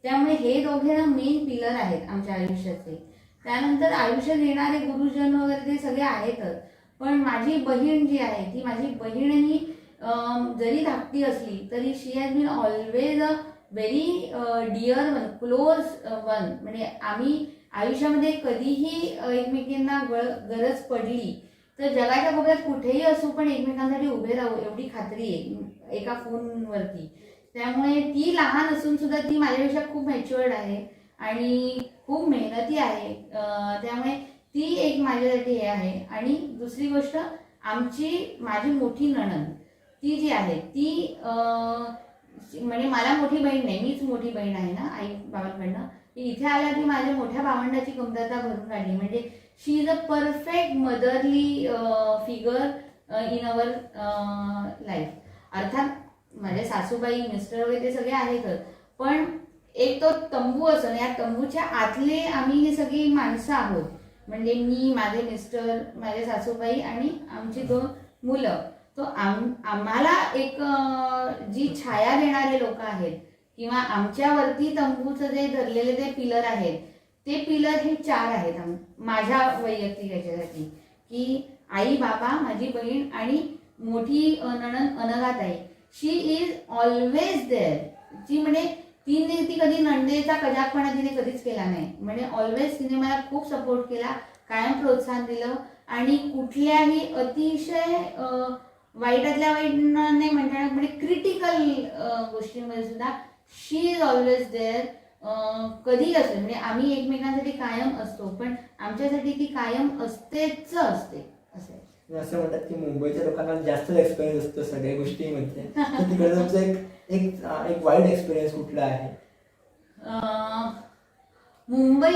त्यामुळे हे दोघे ना मेन पिलर आहेत आमच्या आयुष्याचे. त्यानंतर आयुष्यात येणारे गुरुजन वगैरे ते सगळे आहेतच, पण माझी बहीण जी आहे, ती माझी बहीणही जरी धाकटी असली तरी she has been always a very dear one, close one. म्हणजे आम्ही आयुष्यामध्ये कधीही एकमेकांना गरज पडली तर जगाच्या कोपऱ्यात कुठेही असू पण एकमेकांसाठी उभे राहू एवढी खात्री आहे एका फोनवरती. त्यामुळे ती लहान असून सुद्धा ती माझ्यापेक्षा खूप मॅच्युअर्ड आहे आणि खूप मेहनती आहे. त्यामुळे ती एक माझ्यासाठी हे आहे. आणि दुसरी गोष्ट, माझी मोठी नणंद ती जी आहे ती म्हणजे मला मोठी बहीण नाही, मीच मोठी बहीण आहे ना आई बाबांकडनं. इथे आल्या ती माझ्या मोठ्या भावंडाची कमतरता भरून काढली. म्हणजे she is a perfect motherly figure in our life. अर्थात माझे सासूबाई, मिस्टर वगैरे ते सगळे आहेतच, पण एक तो तंबू असं, या तंबूच्या आतले आम्ही ही सगळी माणसं आहोत. म्हणजे मी, माझे मिस्टर, माझे सासूबाई आणि आमची 2 मुलं. तो आम्हाला एक जी छाया देणारे लोक आहेत किंवा आमच्यावरती तंबूचं जे धरलेले ते पिलर आहेत, ते पिलर हे 4 आहेत माझ्या वैयक्तिक याच्यासाठी, की आई, बाबा, माझी बहीण आणि मोठी नणंद अनघाताई. शी इज ऑलवेज देअर. ती म्हणजे ती कधी नंदेचा कजाकपणा तिने कधीच केला नाही. म्हणजे ऑलवेज तिने मला खूप सपोर्ट केला, कायम प्रोत्साहन दिलं आणि कुठल्याही अतिशय वाईटातल्या वाईट नाही म्हणता म्हणजे क्रिटिकल गोष्टींमध्ये सुद्धा शी इज ऑलवेज देअर. कधी असते म्हणजे आम्ही एकमेकांसाठी कायम असतो, पण आमच्यासाठी ती कायम असतेच असते असं. असं म्हणतात की मुंबईच्या लोकांना जास्त एक्सपिरियन्स असतो सगळ्या गोष्टीमध्ये, तर तिकडे तुमचा एक वाईट एक्सपिरियन्स कुठला आहे? मुंबई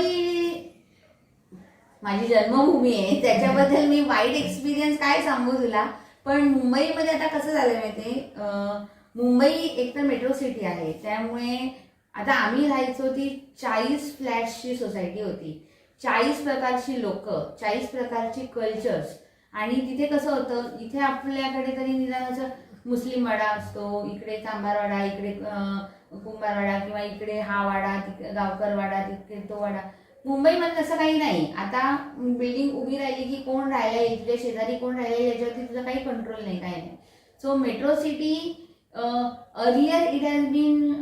माझी जन्मभूमी आहे, त्याच्याबद्दल मी वाईट एक्सपिरियन्स काय सांगू तुला. पण मुंबईमध्ये आता कसं झालं माहिती, मुंबई एक तर मेट्रो सिटी आहे, त्यामुळे आता आम्ही राहायचो ती 40 फ्लॅट्सची सोसायटी होती, 40 प्रकारची लोक, 40 प्रकारची कल्चर्स. आणि तिथे कसं होतं, इथे आपल्याकडे तरी निदान मुस्लिम वाडा असतो, इकडे चांभारवाडा, इकडे कुंभारवाडा, किंवा इकडे हा वाडा, गावकर वाडा, तिकडे तो वाडा. मुंबईमध्ये तसं काही नाही. आता बिल्डिंग उभी राहिली की कोण राहिलंय, तुझ्या शेजारी कोण राहिलंय याच्यावरती तुझा काही कंट्रोल नाही, काही नाही. So metro city earlier it has been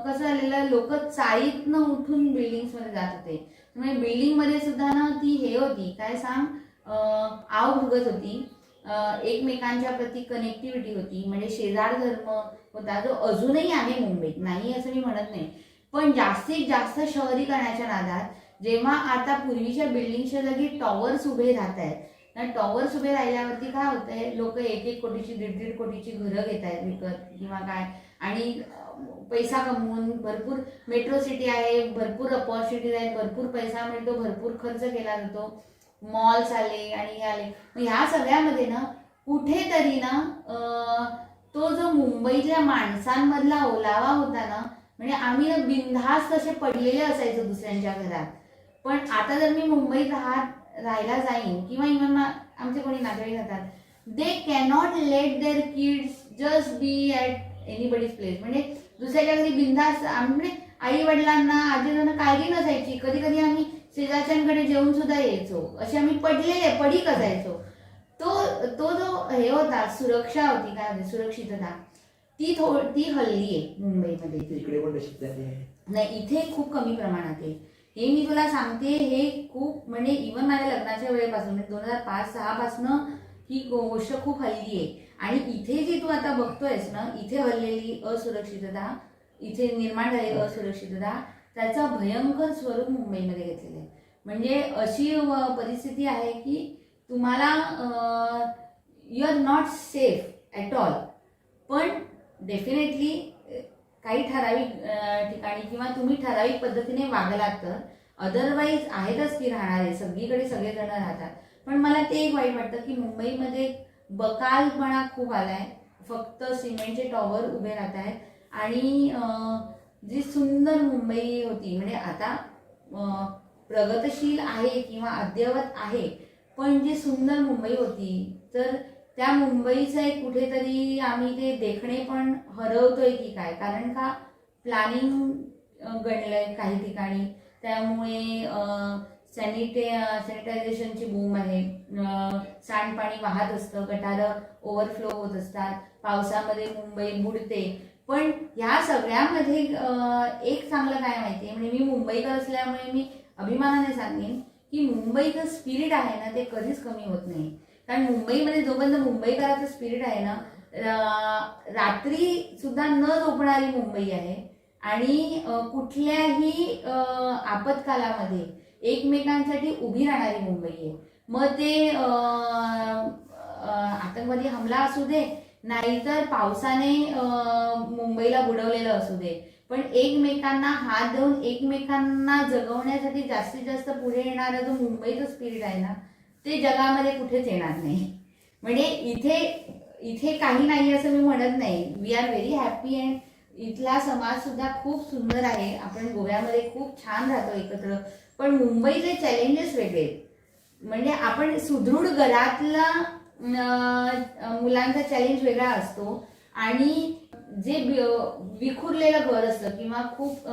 कसं झालेलं, लोक चाळीतनं उठून बिल्डिंग्समध्ये जात होते. म्हणजे बिल्डिंगमध्ये सुद्धा ना ती हे होती, काय सांग, आव भुगत होती, एकमेकांच्या प्रती कनेक्टिव्हिटी होती. म्हणजे शेजार धर्म होता, जो अजूनही आहे मुंबईत, नाही असं मी म्हणत नाही. पण जास्तीत जास्त शहरीकरणाच्या नादात जेव्हा आता पूर्वीच्या बिल्डिंगच्या जागी टॉवर्स उभे राहत आहेत, टॉवर्स उभे राहिल्यावरती काय होतंय, लोक 1-1 कोटीची 1.5 कोटीची घरं घेत आहेत विकत किंवा काय, आणि पैसा कमवून भरपूर मेट्रो सिटी आहे, भरपूर अपॉर्च्युनिटीज आहेत, भरपूर पैसा मिळतो, भरपूर खर्च केला जातो, मॉल्स आले आणि हे आले. मग ह्या सगळ्यामध्ये ना कुठेतरी ना तो जो मुंबईतल्या माणसांमधला ओलावा होता ना, म्हणजे आम्ही ना बिनधास्त असे पडलेले असायचो दुसऱ्यांच्या घरात. पण आता जर मी मुंबईत राहायला जाईन किंवा इव्हन आमचे कोणी नातेवाईक राहतात, they cannot let their kids just be at anybody's place. म्हणजे दुसऱ्याच्या घरी बिनधास्त, म्हणजे आई वडिलांना आजींना काळजी नसायची. कधी कधी आम्ही शेजारच्यांकडे जेवून सुद्धा यायचो, असे आम्ही पडीक असायचो. तो जो हे होता, सुरक्षा होती, काय होती सुरक्षितता, ती हल्ली आहे मुंबईमध्ये. इकडे पण तशीच झाली आहे. नाही, इथे खूप कमी प्रमाणात आहे. हे मी तुला सांगते, हे खूप म्हणजे इव्हन माझ्या लग्नाच्या वेळेपासून म्हणजे 2005-06 पासून ही गोष्ट खूप हल्ली आहे. आणि इथे जी तू आता बघतोयस ना, इथे हल्लेली असुरक्षितता, इथे निर्माण झालेली असुरक्षितता, त्याचा भयंकर स्वरूप मुंबईमध्ये घेतलेलं आहे. म्हणजे अशी परिस्थिती आहे की तुम्हाला you are not safe at all. पण डेफिनेटली काही ठराविक ठिकाणी किंवा तुम्ही ठराविक पद्धतीने वागलात तर, अदरवाईज आहेतच की राहणारे, सगळीकडे सगळेजण राहतात. पण मला ते एक वाईट वाटतं की मुंबईमध्ये बकालपणा खूप आलाय, फक्त सिमेंटचे टॉवर उभे राहत आहेत. आणि जी सुंदर मुंबई होती, म्हणजे आता प्रगतशील आहे किंवा अद्ययावत आहे, पण जी सुंदर मुंबई होती, तर त्या मुंबईचं एक कुठेतरी आम्ही ते देखणे पण हरवतोय की काय. कारण का प्लॅनिंग गणलंय काही ठिकाणी, त्यामुळे सॅनिटायझेशनची बूम आहे, सांडपाणी वाहत असतं, गटारं ओव्हरफ्लो होत असतात, पावसामध्ये मुंबई बुडते. पण ह्या सगळ्यामध्ये एक चांगलं काय माहिती आहे, म्हणजे मी मुंबईकर असल्यामुळे मी अभिमानाने सांगेन की मुंबईचं स्पिरिट आहे ना, ते कधीच कमी होत नाही. कारण मुंबईमध्ये जोपर्यंत मुंबईकराचं स्पिरिट आहे ना, रात्री सुद्धा न झोपणारी मुंबई आहे. आणि कुठल्याही आपत्कालामध्ये एकमेकांसाठी उभी राहणारी मुंबई आहे. मग ते आतंकवादी हमला असू दे, नाहीतर पावसाने मुंबईला बुडवलेलं असू दे, पण एकमेकांना हात देऊन एकमेकांना जगवण्यासाठी जास्तीत जास्त पुढे येणारा जो मुंबईचं स्पिरिट आहे ना, ते जगामध्ये कुठेच येणार नाही. म्हणजे इथे काही नाही असं मी म्हणत नाही. We are very happy and इथला समाज सुद्धा खूप सुंदर आहे. आपण गोव्यामध्ये खूप छान राहतो एकत्र. पण मुंबईचे चॅलेंजेस वेगळे. म्हणजे आपण सुदृढ घरातला मुलांचा चॅलेंज वेगळा असतो, आणि जे विखुरलेलं घर असतं किंवा खूप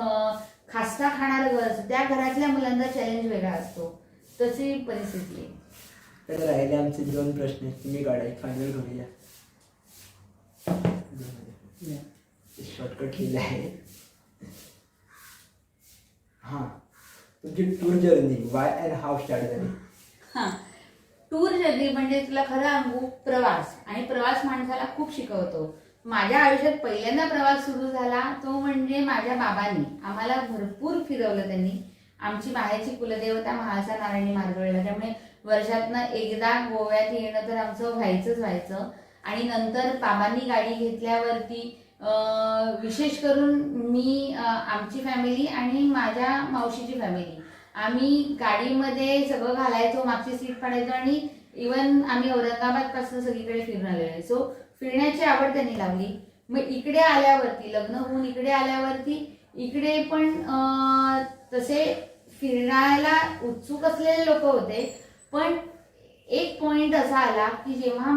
खास्ता खाणारं घर असतं, त्या घरातल्या मुलांचा चॅलेंज वेगळा असतो. तशी परिस्थिती आहे. तर राहिले आमचे 2 प्रश्न, तुम्ही काढा, फायनल करूया. शॉर्टकट लिहिलं आहे. हां, तुमची tour journey Y and how start झाली? हां, टूर जर्नी म्हणजे तुला खरं सांगू प्रवास, आणि प्रवास माणसाला खूप शिकवतो. माझ्या आयुष्यात पहिल्यांदा प्रवास सुरू झाला तो म्हणजे माझ्या बाबांनी आम्हाला भरपूर फिरवलं. त्यांनी आमची माहेरची कुलदेवता महाळसा नारायणी मार्गवळला, त्यामुळे वर्षातनं एकदा गोव्यात येणं तर आमचं व्हायचं. आणि नंतर बाबांनी गाडी घेतल्यावरती विशेष करून मी, आमची फॅमिली आणि माझ्या मावशीची फॅमिली, आम्ही गाडीमध्ये सगळं घालायचो, मागची सीट फाडायचो आणि इवन आम्ही औरंगाबाद पासून सगळीकडे फिरून आलेलो आहे. सो फिरण्याची आवड त्यांनी लावली. मग इकडे आल्यावरती, लग्न होऊन इकडे आल्यावरती, इकडे पण तसे फिरण्याला उत्सुक असलेले लोक होते. पण एक पॉइंट असा आला की जेव्हा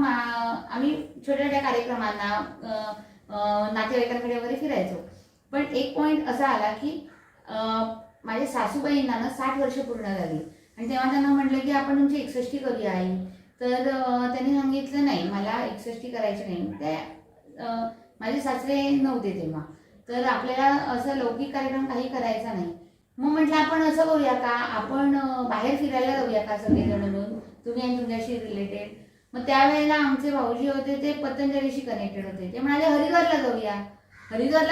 आम्ही छोट्या छोट्या कार्यक्रमांना नातेवाईकांकडे वगैरे फिरायचो, पण एक पॉइंट असा आला की माझ्या सासूबाईंना ना 60 वर्ष पूर्ण झाली आणि तेव्हा त्यांना म्हटलं की आपण तुमची 61 करूया आई. तर त्यांनी सांगितलं नाही, मला 61 करायची नाही. ते माझे सासरे नव्हते तेव्हा, तर आपल्याला असं लौकिक कार्यक्रम काही करायचा नाही. मग म्हटलं आपण असं करूया का, आपण बाहेर फिरायला जाऊया का सगळेजण मिळून, तुम्ही आणि तुमच्याशी रिलेटेड. मग त्यावेळेला आमचे भाऊजी होते ते पतंजलीशी कनेक्टेड होते. ते म्हणाले हरिद्वारला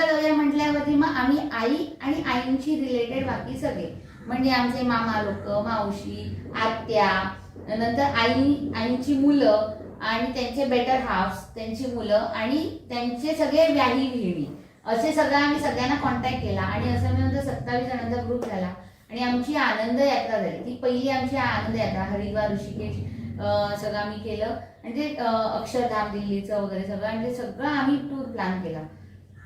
जाऊया म्हटल्यावरती मग आम्ही आई आणि आईंशी रिलेटेड बाकी सगळे, म्हणजे आमचे मामा लोक, मावशी, आत्या, नंतर आईंची मुलं आणि त्यांचे बेटर हाफ्स, त्यांची मुलं आणि त्यांचे सगळे व्याही विहिणी, असे सगळं आम्ही सगळ्यांना कॉन्टॅक्ट केला आणि असं मिळून 27 जणांचा ग्रुप झाला आणि आमची आनंद यात्रा झाली. ती पहिली आमची आनंद यात्रा, हरिद्वार ऋषिकेश सगळं आम्ही केलं आणि ते अक्षरधाम दिल्लीचं वगैरे सगळं, आणि ते सगळं आम्ही टूर प्लॅन केला.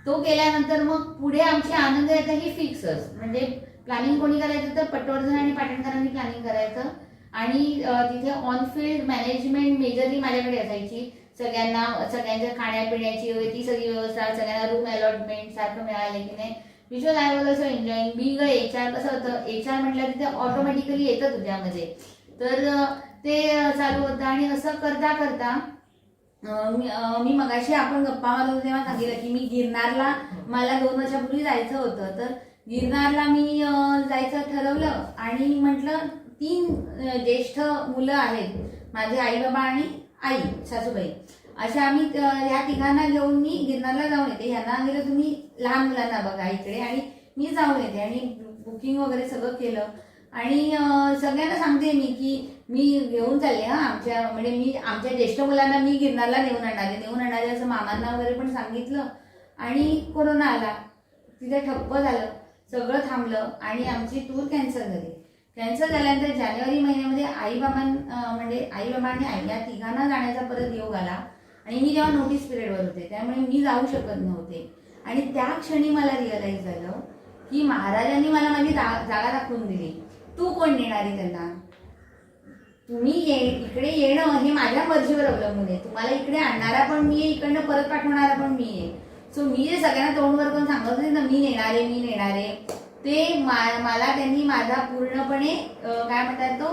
तो केल्यानंतर मग पुढे आमची आनंद यात्रा ही फिक्सच, म्हणजे प्लॅनिंग कोणी करायचं तर पटवर्धन आणि पाटणकरांनी प्लॅनिंग करायचं आणि तिथे ऑन फील्ड मॅनेजमेंट मेजरली माझ्याकडे असायची. सगळ्यांच्या खाण्यापिण्याची वगैरे ती सगळी व्यवस्था, सगळ्यांना रूम अलॉटमेंट सारखं मिळालं की नाही, विच आय वॉज असं एन्जॉईंग बिंग HR. कसं होतं, HR म्हटलं तिथे ऑटोमॅटिकली येतं तुझ्यामध्ये, तर ते चालू होतं. आणि असं करता करता मी मगाशी आपण गप्पा मारत तेव्हा सांगितलं की मी गिरनारला मला 2 वर्षापूर्वी जायचं होतं, तर गिरनारला मी जायचं ठरवलं आणि म्हटलं 3 ज्येष्ठ मुलं आहेत, माझे आई बाबा आणि आई सासूबाई, अशा आम्ही ह्या तिघांना घेऊन मी गिरनारला जाऊन येते. ह्यांना सांगितलं तुम्ही लहान मुलांना बघा इकडे आणि मी जाऊन येते, आणि बुकिंग वगैरे सगळं केलं. आणि सगळ्यांना सांगते मी की मी घेऊन चालले आमच्या, म्हणजे मी आमच्या ज्येष्ठ मुलांना मी गिरनारला नेऊन आणणारे असं मामांना वगैरे पण सांगितलं. आणि कोरोना आला, तिथे ठप्प झालं, सगळं थांबलं आणि आमची टूर कॅन्सल झाली. कॅन्सल झाल्यानंतर जानेवारी महिन्यामध्ये आई बाबा आणि आई या तिघांना जाण्याचा परत योग आला आणि मी जेव्हा नोटीस पिरियडवर होते त्यामुळे मी जाऊ शकत नव्हते. आणि त्या क्षणी मला रिअलाइज झालं की महाराजांनी मला माझी जागा दाखवून दिली. तू कोण नेणारी त्यांना, तुम्ही इकडे येणं हे माझ्या मर्जीवर अवलंबून आहे. तुम्हाला इकडे आणणारा पण मी आहे, इकडनं परत पाठवणारा पण मी आहे. सो मी जे सगळ्यांना तोंडवर करून सांगत होते ना मी नेणारे ते मला त्यांनी माझा पूर्णपणे काय म्हणतात तो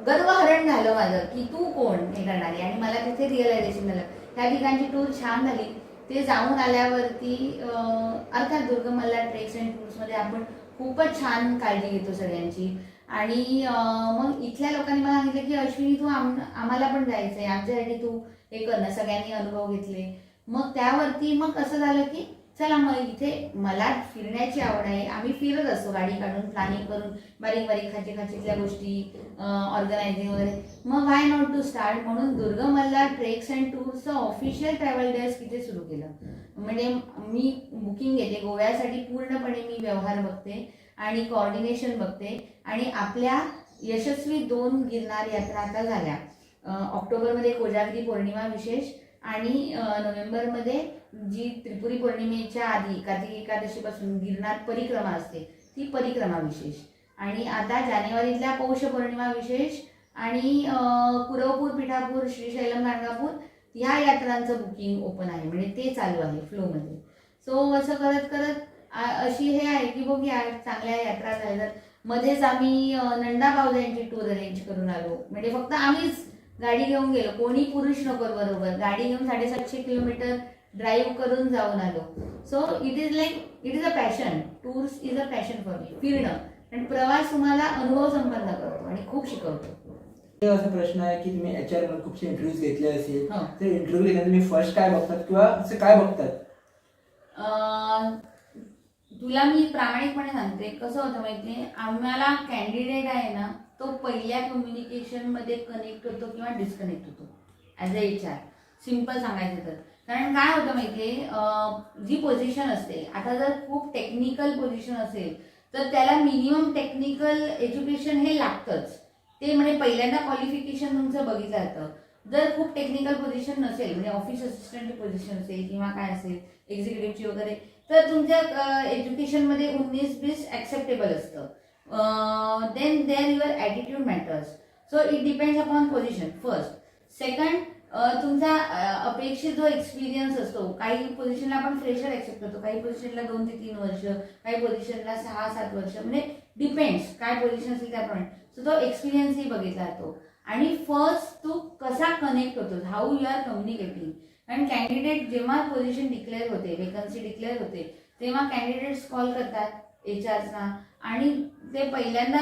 गर्वहरण झालं माझं की तू कोण हे करणारी. आणि मला तिथे रिअलायझेशन झालं. त्या ठिकाणची टूर छान झाली. ते जाऊन आल्यावरती अर्थात दुर्गम मल्हार ट्रेक्स अँड टूर्समध्ये आपण खूपच छान काळजी घेतो सगळ्यांची. आणि मग इथल्या लोकांनी मला सांगितलं की अश्विनी तू आम्हाला पण जायचंय, आमच्यासाठी तू हे कर ना. सगळ्यांनी अनुभव घेतले. मग त्यावरती मग असं झालं की चला मग इथे मला फिरण्याची आवड आहे, आम्ही फिरत असतो गाडी काढून प्लॅनिंग करून बारीक खाचीतल्या गोष्टी ऑर्गनायझिंग वगैरे. मग व्हाय नॉट टू स्टार्ट म्हणून दुर्गम मल्हार ट्रेक्स अँड टूर्सचं ऑफिशियल ट्रॅव्हल डेस्क इथे सुरू केलं. म्हणजे मी बुकिंग घेते गोव्यासाठी, पूर्णपणे मी व्यवहार बघते आणि कोऑर्डिनेशन बघते. आणि आपल्या यशस्वी 2 गिरनार यात्रा आता झाल्या. ऑक्टोबरमध्ये कोजागिरी पौर्णिमा विशेष आणि नोव्हेंबरमध्ये जी त्रिपुरी पौर्णिमेच्या आधी कार्तिक एकादशीपासून गिरनार परिक्रमा असते ती परिक्रमा विशेष. आणि आता जानेवारीतल्या पौष पौर्णिमा विशेष आणि कुरवपूर, पिठापूर, श्रीशैलम, गाणगापूर ह्या यात्रांचं बुकिंग ओपन आहे, म्हणजे ते चालू आहे फ्लोमध्ये. सो असं करत करत अशी हे आहे की बघूया चांगल्या यात्रा झाल्या. मध्येच आम्ही नंदा भाऊजांची टूर अरेंज करून आलो, म्हणजे फक्त आम्हीच गाडी घेऊन गेलो, कोणी पुरुष नको बरोबर, गाडी घेऊन 750 किलोमीटर ड्राईव्ह करून जाऊन आलो. So it is a passion. Tours is a passion for me. फिरणं कारण प्रवास तुम्हाला अनुभव संपन्न करतो आणि खूप शिकवतो. असा प्रश्न आहे की तुम्ही HR मध्ये खूपसे इंटरव्ह्यूज घेतले असेल, हो. तर इंटरव्ह्यू घेताना तुम्ही फर्स्ट काय बघतात किंवा असं काय बघतात? तुला मी प्रामाणिकपणे सांगते, कसं होतं माहितीये, आम्हाला कॅन्डिडेट आहे ना, तो पहिल्या कम्युनिकेशन मध्ये कनेक्ट होतो किंवा डिस्कनेक्ट होतो ॲज अ HR. सिम्पल सांगायचं तर, कारण काय होतं माहितीये, जी पोझिशन असते, आता जर खूप टेक्निकल पोझिशन असेल तर त्याला मिनिमम टेक्निकल एज्युकेशन हे लागतंच. ते म्हणजे पहिल्यांदा क्वालिफिकेशन तुमचं बघितलं जातं. जर खूप टेक्निकल पोझिशन नसेल, म्हणजे ऑफिस असिस्टंटची पोझिशन असेल किंवा काय असेल एक्झिक्युटिव्हची वगैरे, तर तुमच्या एज्युकेशनमध्ये 19-20 ॲक्सेप्टेबल असतं. Then there your attitude matters. So it depends upon position first. Second, तुमचा अपेक्षित जो एक्सपिरियन्स असतो, काही पोझिशनला आपण फ्रेशर ॲक्सेप्ट करतो, काही पोझिशनला 2 ते 3 वर्ष, काही पोझिशनला 6-7 वर्ष, म्हणजे डिपेंड्स काय पोझिशन असेल त्याप्रमाणे. सो तो एक्सपिरियन्सही बघितला जातो. आणि फर्स्ट तू कसा कनेक्ट होतो, हाऊ यू आर कम्युनिकेटिंग. कारण कॅन्डिडेट जेव्हा पोझिशन डिक्लेअर होते, वेकन्सी डिक्लेअर होते, तेव्हा कॅन्डिडेट्स कॉल करतात HRना, आणि ते पहिल्यांदा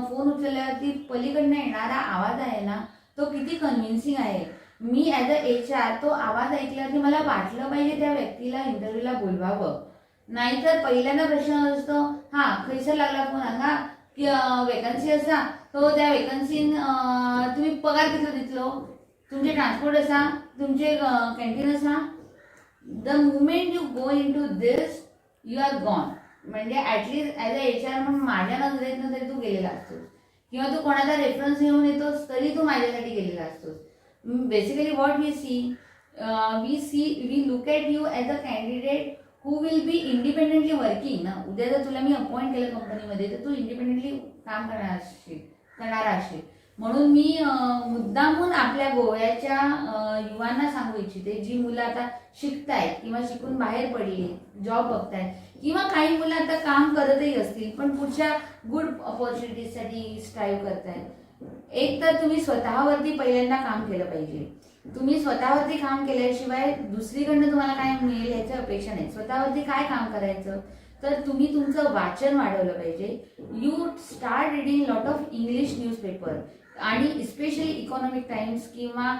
फोन उचलल्यावरती पलीकडनं येणारा आवाज आहे ना, तो किती कन्व्हिन्सिंग आहे. मी ॲज अ HR तो आवाज ऐकल्यावरती मला वाटलं पाहिजे त्या व्यक्तीला इंटरव्ह्यूला बोलवावं. नाहीतर पहिल्यांदा प्रश्न असतो, हा खैसर लागला फोन, सांगा की वेकन्सी असा, तो त्या वेकन्सीन तुम्ही पगार किती दितलो, तुमचे ट्रान्सपोर्ट असा, तुमचे कॅन्टीन असा. The moment you go in to this you are gone. म्हणजे ॲटलिस्ट ॲज अ HR म्हणून माझ्या नजरेतनं तरी तू गेलेला असतोस, किंवा तू कोणाचा रेफरन्स घेऊन येतोस तरी तू माझ्यासाठी गेलेला असतोस. Basically what we look at you as a candidate who will be independently working ना. उद्या जर तुला मी अपॉइंट केलं कंपनीमध्ये तर तू इंडिपेंडेंटली काम करणारा असशील. म्हणून मी मुद्दामून आपल्या गोव्याच्या युवांना सांगू इच्छिते, जी मुलं आता शिकतायत किंवा शिकून बाहेर पडली, जॉब बघतायत, किंवा काही मुलं आता काम करतही असतील पण पुढच्या गुड ऑपॉर्च्युनिटीजसाठी स्ट्राईव्ह करतायत. एक तर तुम्ही स्वतःवरती पहिल्यांदा काम केलं पाहिजे. तुम्ही स्वतःवरती काम केल्याशिवाय दुसरीकडनं तुम्हाला काय मिळेल याची अपेक्षा नाही. स्वतःवरती काय काम करायचं, तर तुम्ही तुमचं वाचन वाढवलं पाहिजे. You start reading lot of English newspaper, आणि स्पेशली इकॉनॉमिक टाइम्स किंवा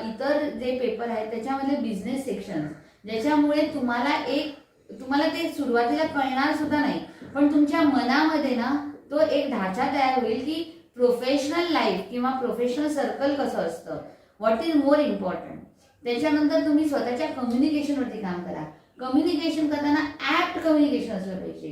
इतर जे पेपर आहेत त्याच्यामधले बिझनेस सेक्शन, ज्याच्यामुळे तुम्हाला ते सुरुवातीला कळणार सुद्धा नाही, पण तुमच्या मनामध्ये ना तो एक ढाचा तयार होईल की प्रोफेशनल लाईफ किंवा प्रोफेशनल सर्कल कसं असतं, व्हॉट इज मोर इम्पॉर्टंट. त्याच्यानंतर तुम्ही स्वतःच्या कम्युनिकेशनवरती काम करा. कम्युनिकेशन करताना ॲप्ट कम्युनिकेशन असलं पाहिजे,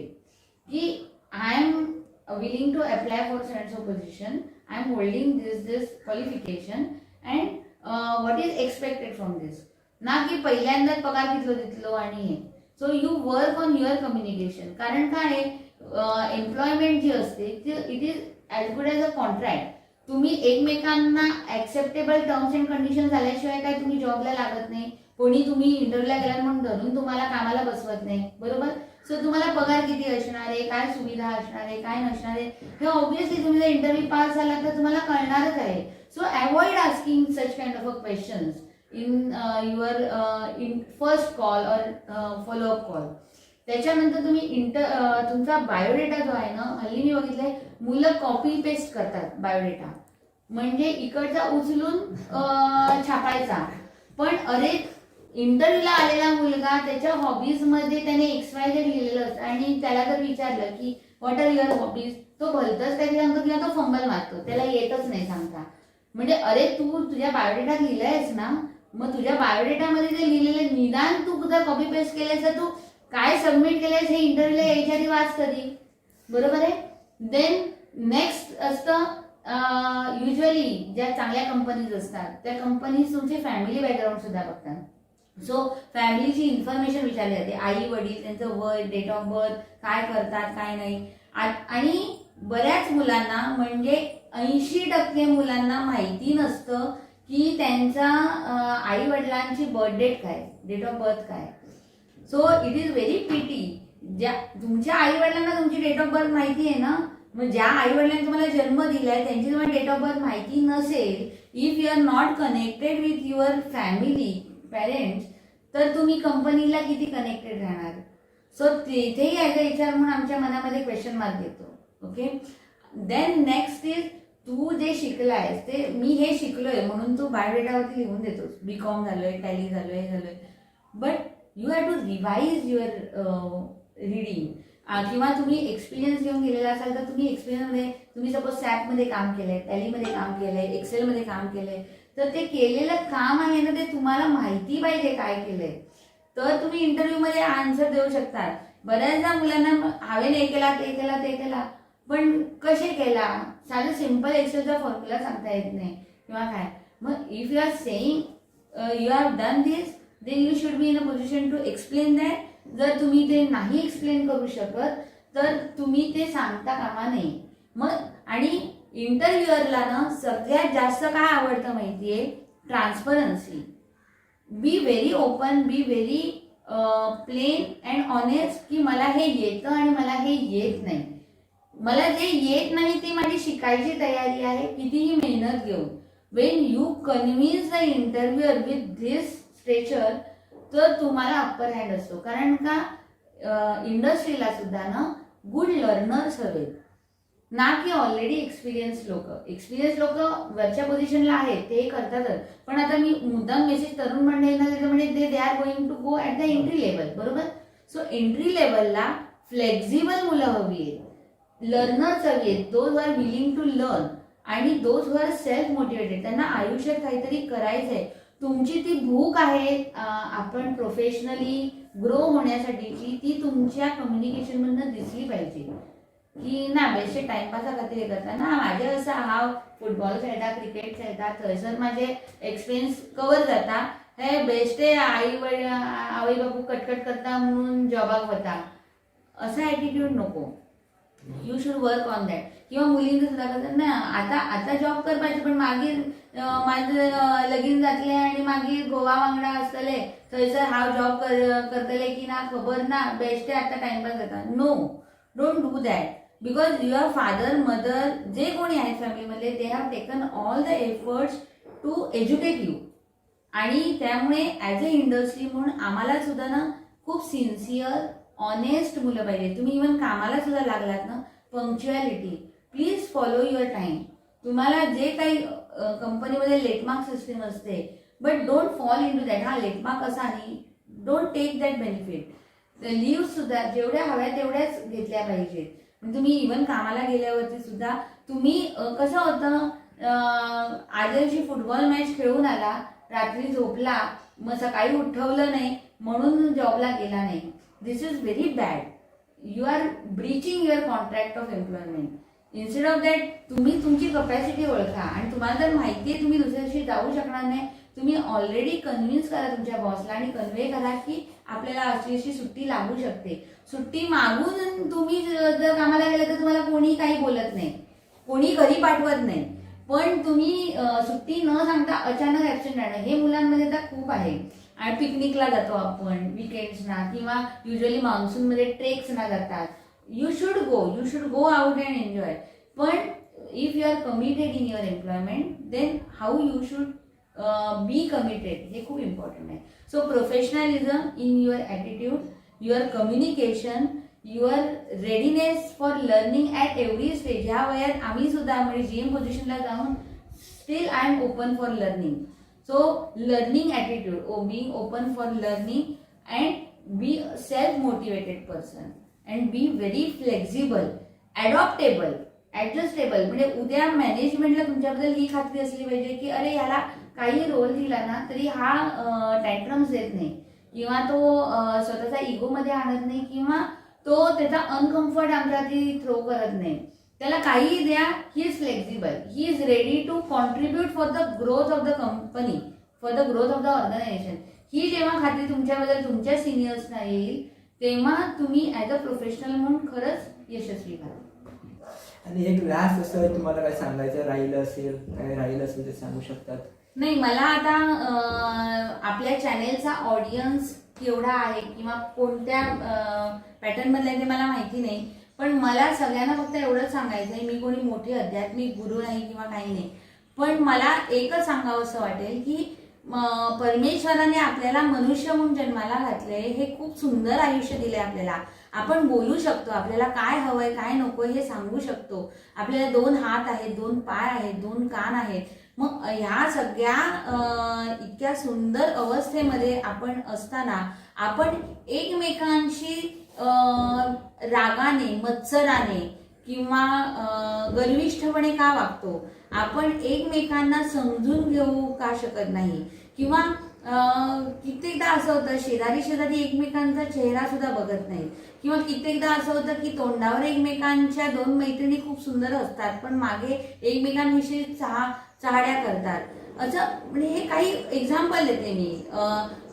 की I am willing to apply for so position, I am holding this qualification and what is expected from this. ना की पहिल्यांदाच पगार घेतलो आणि so you work on your communication. कारण काय एम्प्लॉयमेंट जी असते ती it is as good as a contract. तुम्ही एकमेकांना ऍक्सेप्टेबल टर्म्स अँड कंडिशन झाल्याशिवाय काय तुम्ही जॉबला लागत नाही. कोणी तुम्ही इंटरव्ह्यूला गेला म्हणून धरून तुम्हाला कामाला बसवत नाही, बरोबर. सो तुम्हाला पगार किती असणार आहे, काय सुविधा असणार आहे, काय नसणार आहे, हे ऑब्व्हियसली तुम्ही जर इंटरव्ह्यू पास झाला तर तुम्हाला कळणारच आहे. So avoid asking such kind of a questions in your first call और फॉलोअप कॉल. त्याच्यानंतर तुम्ही तुमचा बायोडेटा जो आहे ना, हल्ली मी बघितलंय मुलं कॉपी पेस्ट करतात बायोडेटा, म्हणजे इकडचा उचलून छापायचा. पण अरे इंटरव्ह्यूला आलेला मुलगा त्याच्या हॉबीज मध्ये त्याने XYZ लिहिलेलं असतं, आणि त्याला जर विचारलं की व्हॉट आर युअर हॉबीज, तो भलतच काहीतरी सांगतो किंवा तो फंबल मारतो, त्याला येतच नाही सांगता. म्हणजे अरे तू तुझ्या बायोडेटात लिहिलंयस ना, मग तुझ्या बायोडेटामध्ये जे लिहिलेलं निदान तू जर कॉपी पेस्ट केलंयस तर तू काय सबमिट केलंयस हे इंटरव्ह्यूला यायच्या आधी वाच कधी, बरोबर आहे. देन नेक्स्ट असतं युजली ज्या चांगल्या कंपनीज असतात त्या कंपनीज तुमचे फॅमिली बॅकग्राऊंड सुद्धा बघतात. सो फॅमिलीची इन्फॉर्मेशन विचारली जाते, आई वडील, त्यांचं वय, डेट ऑफ बर्थ, काय करतात काय नाही. आणि बऱ्याच मुलांना म्हणजे 80% मुलांना माहिती नसतं की त्यांचा आई वडिलांची बर्थ डेट काय, डेट ऑफ बर्थ काय. सो इट इज व्हेरी पिटी. ज्या तुमच्या आई वडिलांना तुमची डेट ऑफ बर्थ माहिती आहे ना, मग ज्या आई वडिलांनी तुम्हाला जन्म दिलाय त्यांची तुम्हाला डेट ऑफ बर्थ माहिती नसेल, if you are not connected with your family parents, तर तुम्ही कंपनीला किती कनेक्टेड राहणार. सो तिथेही ॲज अ HR म्हणून आमच्या मनामध्ये क्वेश्चन मार्क येतो ओके. देन नेक्स्ट इज तू जे शिकलायस ते मी हे शिकलोय म्हणून तू बायोडेटावरती लिहून देतोस, बीकॉम झालोय, टॅली झालोय झालोय, but you have to revise your reading. किंवा तुम्ही एक्सपिरियन्स घेऊन गेलेला असाल तर तुम्ही एक्सपिरियन्समध्ये तुम्ही सपोज सॅपमध्ये काम केलंय, टॅलीमध्ये काम केलंय, एक्सेलमध्ये काम केलंय, तर ते केलेलं काम आहे ना ते तुम्हाला माहिती पाहिजे काय केलंय, तर तुम्ही इंटरव्ह्यूमध्ये आन्सर देऊ शकता. बऱ्याचदा मुलांना हवे नाही केला, ते केला, ते केला, पण कसे केला, साधं सिम्पल एक्सेलचा फॉर्म्युला सांगता येत नाही किंवा काय. मग if you are saying you have done this, then you should be in a position to explain that. जर तुम्ही ते नाही एक्सप्लेन करू शकत तर तुम्ही ते सांगता कामा नये. मग आणि इंटरव्ह्युअरला ना सगळ्यात जास्त काय आवडतं माहितीये, transparency. Be very open, be very plain and honest की मला हे येतं आणि मला हे येत नाही. मला जे येत नाही ते माझी शिकायची तयारी आहे, कितीही मेहनत घेऊन. Wien you convince the interviewer with this stretcher, तर तुम्हाला अप्पर हँड असतो. कारण का इंडस्ट्रीला सुद्धा ना गुड लर्नर्स हवेत, ना की ऑलरेडी एक्सपिरियन्स लोक. एक्सपिरियन्स लोक वरच्या पोझिशनला आहेत, ते करतातच. पण आता मी मुद्दाम मेसेज तरुण मंडळी म्हणजे they are going to go at the entry level, बरोबर. सो एंट्री लेवलला फ्लेक्झिबल मुलं हवी आहेत, लर्नर्स हवी आहेत, those are willing to learn आणि दोज आर सेल्फ मोटिवेटेड. त्यांना आयुष्यात काहीतरी करायचंय. तुमची ती भूक आहे आपण प्रोफेशनली ग्रो होण्यासाठीची, ती तुमच्या कम्युनिकेशन मधनं दिसली पाहिजे. की ना बेस्ट टाइमपासा खातीर करता ना, माझे असं हांव फुटबॉल खेळटा, क्रिकेट खेळटा, थंयसर माझे एक्सपिरियन्स कवर जाता, हे बेश्टे आवय बापू कटकट करता म्हणून जॉबाक वता, असा ॲटिट्यूड नको. You should work on that. किंवा मुलींचं सुद्धा करतात ना, आता जॉब करपाचे पण मागीर माझं लगीन जातलें आणि मागीर गोवा वांगडा आसतले, थंयसर हांव जॉब करतले की ना खबर ना, बेश्टे आता टाइमपास जाता. No, don't do that. Because your father, mother, जे कोणी आहेत फॅमिलीमध्ये, they have taken all the efforts to educate you. आणि त्यामुळे ॲज अ इंडस्ट्री म्हणून आम्हाला सुद्धा ना खूप सिन्सिअर, ऑनेस्ट मुलं पाहिजे. तुम्ही इव्हन कामाला सुद्धा लागलात ना, punctuality, please follow your time. तुम्हाला जे काही कंपनीमध्ये लेटमार्क सिस्टीम असते, but don't fall in to that. हा लेटमार्क असा नाही, don't take that benefit. Leave सुद्धा जेवढ्या हव्या तेवढ्याच घेतल्या पाहिजेत. म्हणजे तुम्ही इव्हन कामाला गेल्यावरती सुद्धा तुम्ही कसं होतं, आदल्या दिवशी फुटबॉल मॅच खेळून आला, रात्री झोपला, मग सकाळी उठवलं नाही म्हणून जॉबला गेला नाही. This is very bad. You are breaching your contract of employment. Instead of that तुम्ही तुमची कपॅसिटी ओळखा. आणि तुम्हाला जर माहिती आहे तुम्ही दुसऱ्या दिवशी जाऊ शकणार नाही, तुम्ही ऑलरेडी कन्व्हिन्स करा तुमच्या बॉसला आणि कन्व्हे करा की आपल्याला अशी सुट्टी लागू शकते. सुट्टी मागून तुम्ही जर कामाला गेलं तर तुम्हाला कोणी काही बोलत नाही, कोणी घरी पाठवत नाही. पण तुम्ही सुट्टी न सांगता अचानक ऍब्सेंट राहणं हे मुलांमध्ये आता खूप आहे. आणि पिकनिकला जातो आपण विकेंड्सना, किंवा युजली मान्सूनमध्ये ट्रेक्सना जातात. You should go out and enjoy. पण if you are committed in your employment, then how you should be committed, हे खूप इम्पॉर्टंट आहे. So professionalism in your attitude, your communication, your readiness for learning at every stage. ह्या वयात आम्ही सुद्धा म्हणजे GM पोझिशनला जाऊन still I am open for learning. So learning attitude, being open for learning and be a self-motivated person and be very flexible, adaptable, adjustable. म्हणजे उद्या मॅनेजमेंटला तुमच्याबद्दल ही खात्री असली पाहिजे की अरे ह्याला काही रोल दिला ना तरी हा टँट्रम्स देत नाही, किंवा तो स्वतःचा इगोमध्ये आणत नाही, किंवा तो त्याचा अनकम्फर्ट आमच्यावरती थ्रो करत नाही. त्याला काही द्या, he is flexible, he is ready to contribute for the growth of the company, for the growth of the organisation. ही जेव्हा खात्री तुमच्याबद्दल तुमच्या सिनियर्सना येईल तेव्हा तुम्ही ॲज अ प्रोफेशनल म्हणून खरंच यशस्वी व्हाल. आणि एक लास्ट असं तुम्हाला काय सांगायचं राहिलं असेल ते सांगू शकतात. नाही, मला आता आपल्या चॅनेलचा ऑडियन्स केवढा आहे किंवा कोणत्या पॅटर्न मधला ते मला माहिती नाही, पण मला सगळ्यांना फक्त एवढंच सांगायचं आहे, मी कोणी मोठी आध्यात्मिक गुरु नाही किंवा काही नाही, पण मला एकच सांगावं असं वाटेल की परमेश्वराने आपल्याला मनुष्य म्हणून जन्माला घातले, हे खूप सुंदर आयुष्य दिले आपल्याला. आपण बोलू शकतो, आपल्याला काय हवंय काय नकोय हे सांगू शकतो. आपल्याला 2 हात आहेत, 2 पाय आहेत, 2 कान आहेत. मग ह्या सगळ्या इतक्या सुंदर अवस्थेमध्ये आपण असताना आपण एकमेकांशी रागाने, मत्सराने किंवा गर्विष्ठपणे का वागतो? आपण एकमेकांना समजून घेऊ का शकत नाही? किंवा कित्येकदा असं होतं शेजारी एकमेकांचा चेहरा सुद्धा बघत नाही, किंवा कित्येकदा असं होतं की तोंडावर एकमेकांच्या 2 मैत्रिणी खूप सुंदर असतात पण मागे एकमेकांविषयी चहाड्या करतात. असं म्हणजे हे काही एक्झाम्पल देते मी.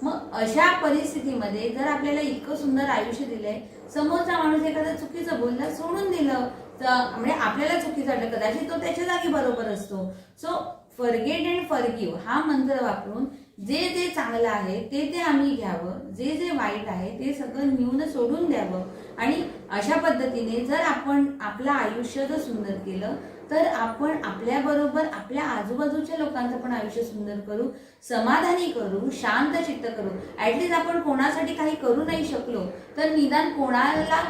मग अशा परिस्थितीमध्ये जर आपल्याला इतकं सुंदर आयुष्य दिलंय, समोरचा माणूस एखादा चुकीचं बोलला सोडून दिलं म्हणजे आपल्याला चुकीचं वाटलं, कदाचित तो त्याच्या जागी बरोबर असतो. सो फॉरगेट अँड फॉरगिव्ह हा मंत्र वापरून जे जे चांगलं आहे ते आम्ही घ्यावं, जे जे वाईट आहे ते सगळं न्यून सोडून द्यावं. आणि अशा पद्धतीने जर आपण आपलं आयुष्य जर सुंदर केलं तर आपण आपल्याबरोबर आपल्या आजूबाजूच्या लोकांचं पण आयुष्य सुंदर करू, समाधानी करू, शांत चित्त करू. ऍटलीस्ट आपण कोणासाठी काही करू नाही शकलो तर निदान कोणाला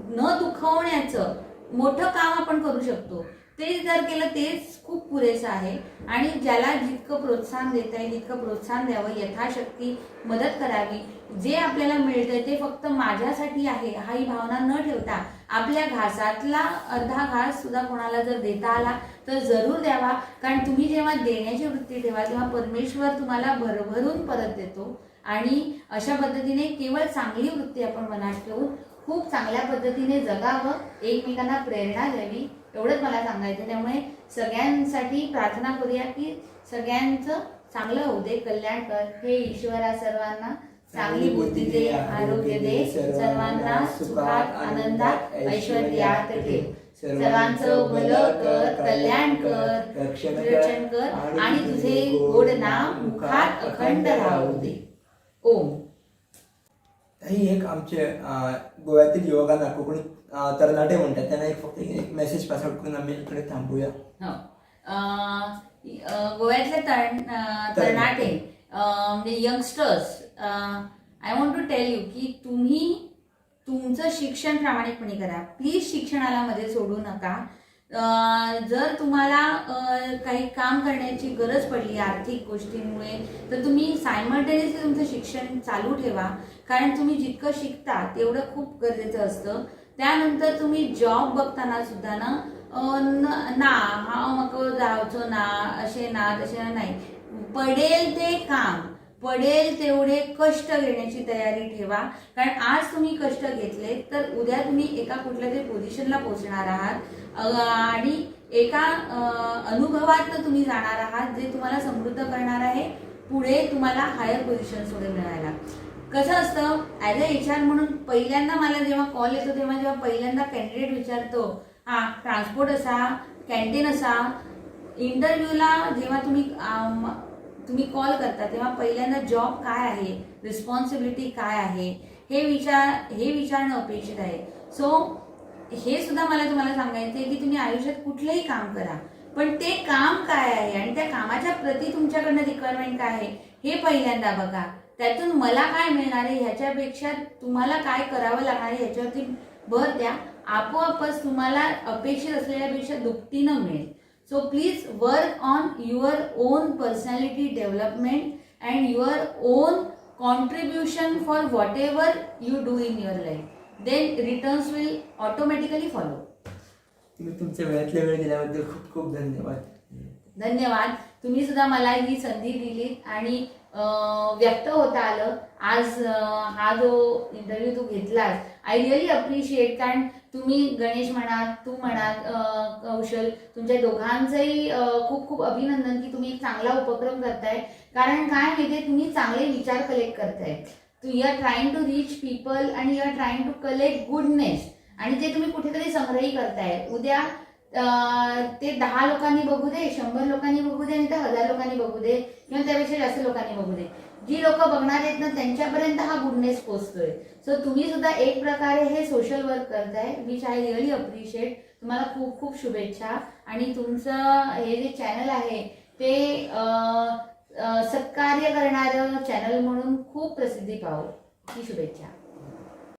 न दुखवण्याचं मोठं काम आपण करू शकतो. ते जर केलं तेच खूप पुरेसं आहे. आणि ज्याला जितकं प्रोत्साहन देता येईल तितकं प्रोत्साहन द्यावं, यथाशक्ती मदत करावी. जे आपल्याला मिळतंय ते फक्त माझ्यासाठी आहे हा ही भावना न ठेवता आपल्या घासातला अर्धा घास सुद्धा कोणाला जर देता आला तर जरूर द्यावा. कारण तुम्ही जेव्हा देण्याची वृत्ती ठेवा तेव्हा परमेश्वर तुम्हाला भरभरून परत देतो. आणि अशा पद्धतीने केवळ चांगली वृत्ती आपण मनात ठेवून खूप चांगल्या पद्धतीने जगावं, एकमेकांना प्रेरणा द्यावी, एवढंच मला सांगायचं. त्यामुळे सगळ्यांसाठी प्रार्थना करूया की सगळ्यांचं चांगलं होऊ दे, कल्याण कर. हे ईश्वरा सर्वांना चांगली बुद्धी दे, आरोग्य दे, सर्वांना सुखात आनंदात ऐश्वर्यात ठेव. सर्वांचं भलं कर, कल्याण कर, रक्षण कर आणि तुझे गोड नाम मुखात अखंड राहू दे. ओम. ही एक आमचे गोव्यातील युवकांना कोकणी तरनाटे म्हणतात त्यांना फक्त एक मेसेज पास आउट करून आम्ही इकडे थांबूया. गोव्यातले तरनाटे म्हणजे youngsters, I want to tell you की तुम्ही तुमचं शिक्षण प्रामाणिकपणे करा. प्लीज शिक्षणाला मध्ये सोडू नका. जर तुम्हाला काही काम करण्याची गरज पडली आर्थिक गोष्टींमुळे तर तुम्ही सायमल्टेनियसली तुमचं शिक्षण चालू ठेवा. कारण तुम्ही जितकं शिकता तेवढं खूप गरजेचं असतं. त्यानंतर तुम्ही जॉब बघताना सुद्धा ना हा मग जायचो ना, असे ना तसे ना नाही, पडेल ते काम, पडेल तेवढे कष्ट घेण्याची तयारी ठेवा. कारण आज तुम्ही कष्ट घेतले तर उद्या तुम्ही एका कुठल्या तरी पोझिशनला पोहोचणार आहात आणि एका अनुभवात तुम्ही जाणार आहात जे तुम्हाला समृद्ध करणार आहे पुढे तुम्हाला हायर पोझिशन पुढे मिळायला. कसं असतं ऍज अ HR म्हणून पहिल्यांदा मला जेव्हा कॉल येतो तेव्हा जेव्हा पहिल्यांदा कॅन्डिडेट विचारतो हा ट्रान्सपोर्ट असा, कॅन्टीन असा, इंटरव्ह्यूला जेव्हा तुम्ही कॉल करता तेव्हा पहिल्यांदा जॉब काय आहे, रिस्पॉन्सिबिलिटी काय आहे हे विचारणं अपेक्षित आहे. सो हे सुद्धा मला तुम्हाला सांगायचं आहे की तुम्ही आयुष्यात कुठलंही काम करा पण ते काम काय आहे आणि त्या कामाच्या प्रती तुमच्याकडनं रिक्वायरमेंट काय आहे हे पहिल्यांदा बघा. त्यातून मला काय मिळणार आहे ह्याच्यापेक्षा तुम्हाला काय करावं लागणार आहे ह्याच्यावरती भर द्या. आपोआपच तुम्हाला अपेक्षित असलेल्यापेक्षा दुपटीनं मिळेल. So please work on your own personality development and your own contribution for whatever you do in your life. Then returns will automatically follow. तुम्ही तुमच्या वेळातल्या वेळ दिल्याबद्दल खूप खूप धन्यवाद. धन्यवाद. तुम्ही सुद्धा मला ही संधी दिली आणि व्यक्त होता आलं. आज हा जो इंटरव्ह्यू तू घेतलास आय रिअली अप्रिशिएट. कारण तुम्ही गणेश म्हणात, तू म्हणात, कौशल, तुमच्या दोघांचंही खूप खूप अभिनंदन की तुम्ही एक चांगला उपक्रम करताय. कारण काय माहितीये तुम्ही चांगले विचार कलेक्ट करताय. You are trying to reach people आणि you are trying to collect goodness आणि ते तुम्ही कुठेतरी संग्रही करताय. उद्या ते 10 लोकांनी बघू दे, 100 लोकांनी बघू दे आणि 1000 लोकांनी बघू दे किंवा त्यापेक्षा जास्त लोकांनी बघू दे, जी लोक बघणार आहेत ना त्यांच्यापर्यंत हा गुडनेस पोहोचतोय. सो तुम्ही सुद्धा एक प्रकारे हे सोशल वर्क करताय विच आय रिअली अप्रिशिएट. तुम्हाला खूप खूप शुभेच्छा आणि तुमचं हे जे चॅनल आहे ते सत्कार्य करणारं चॅनल म्हणून खूप प्रसिद्धी पावो ही शुभेच्छा.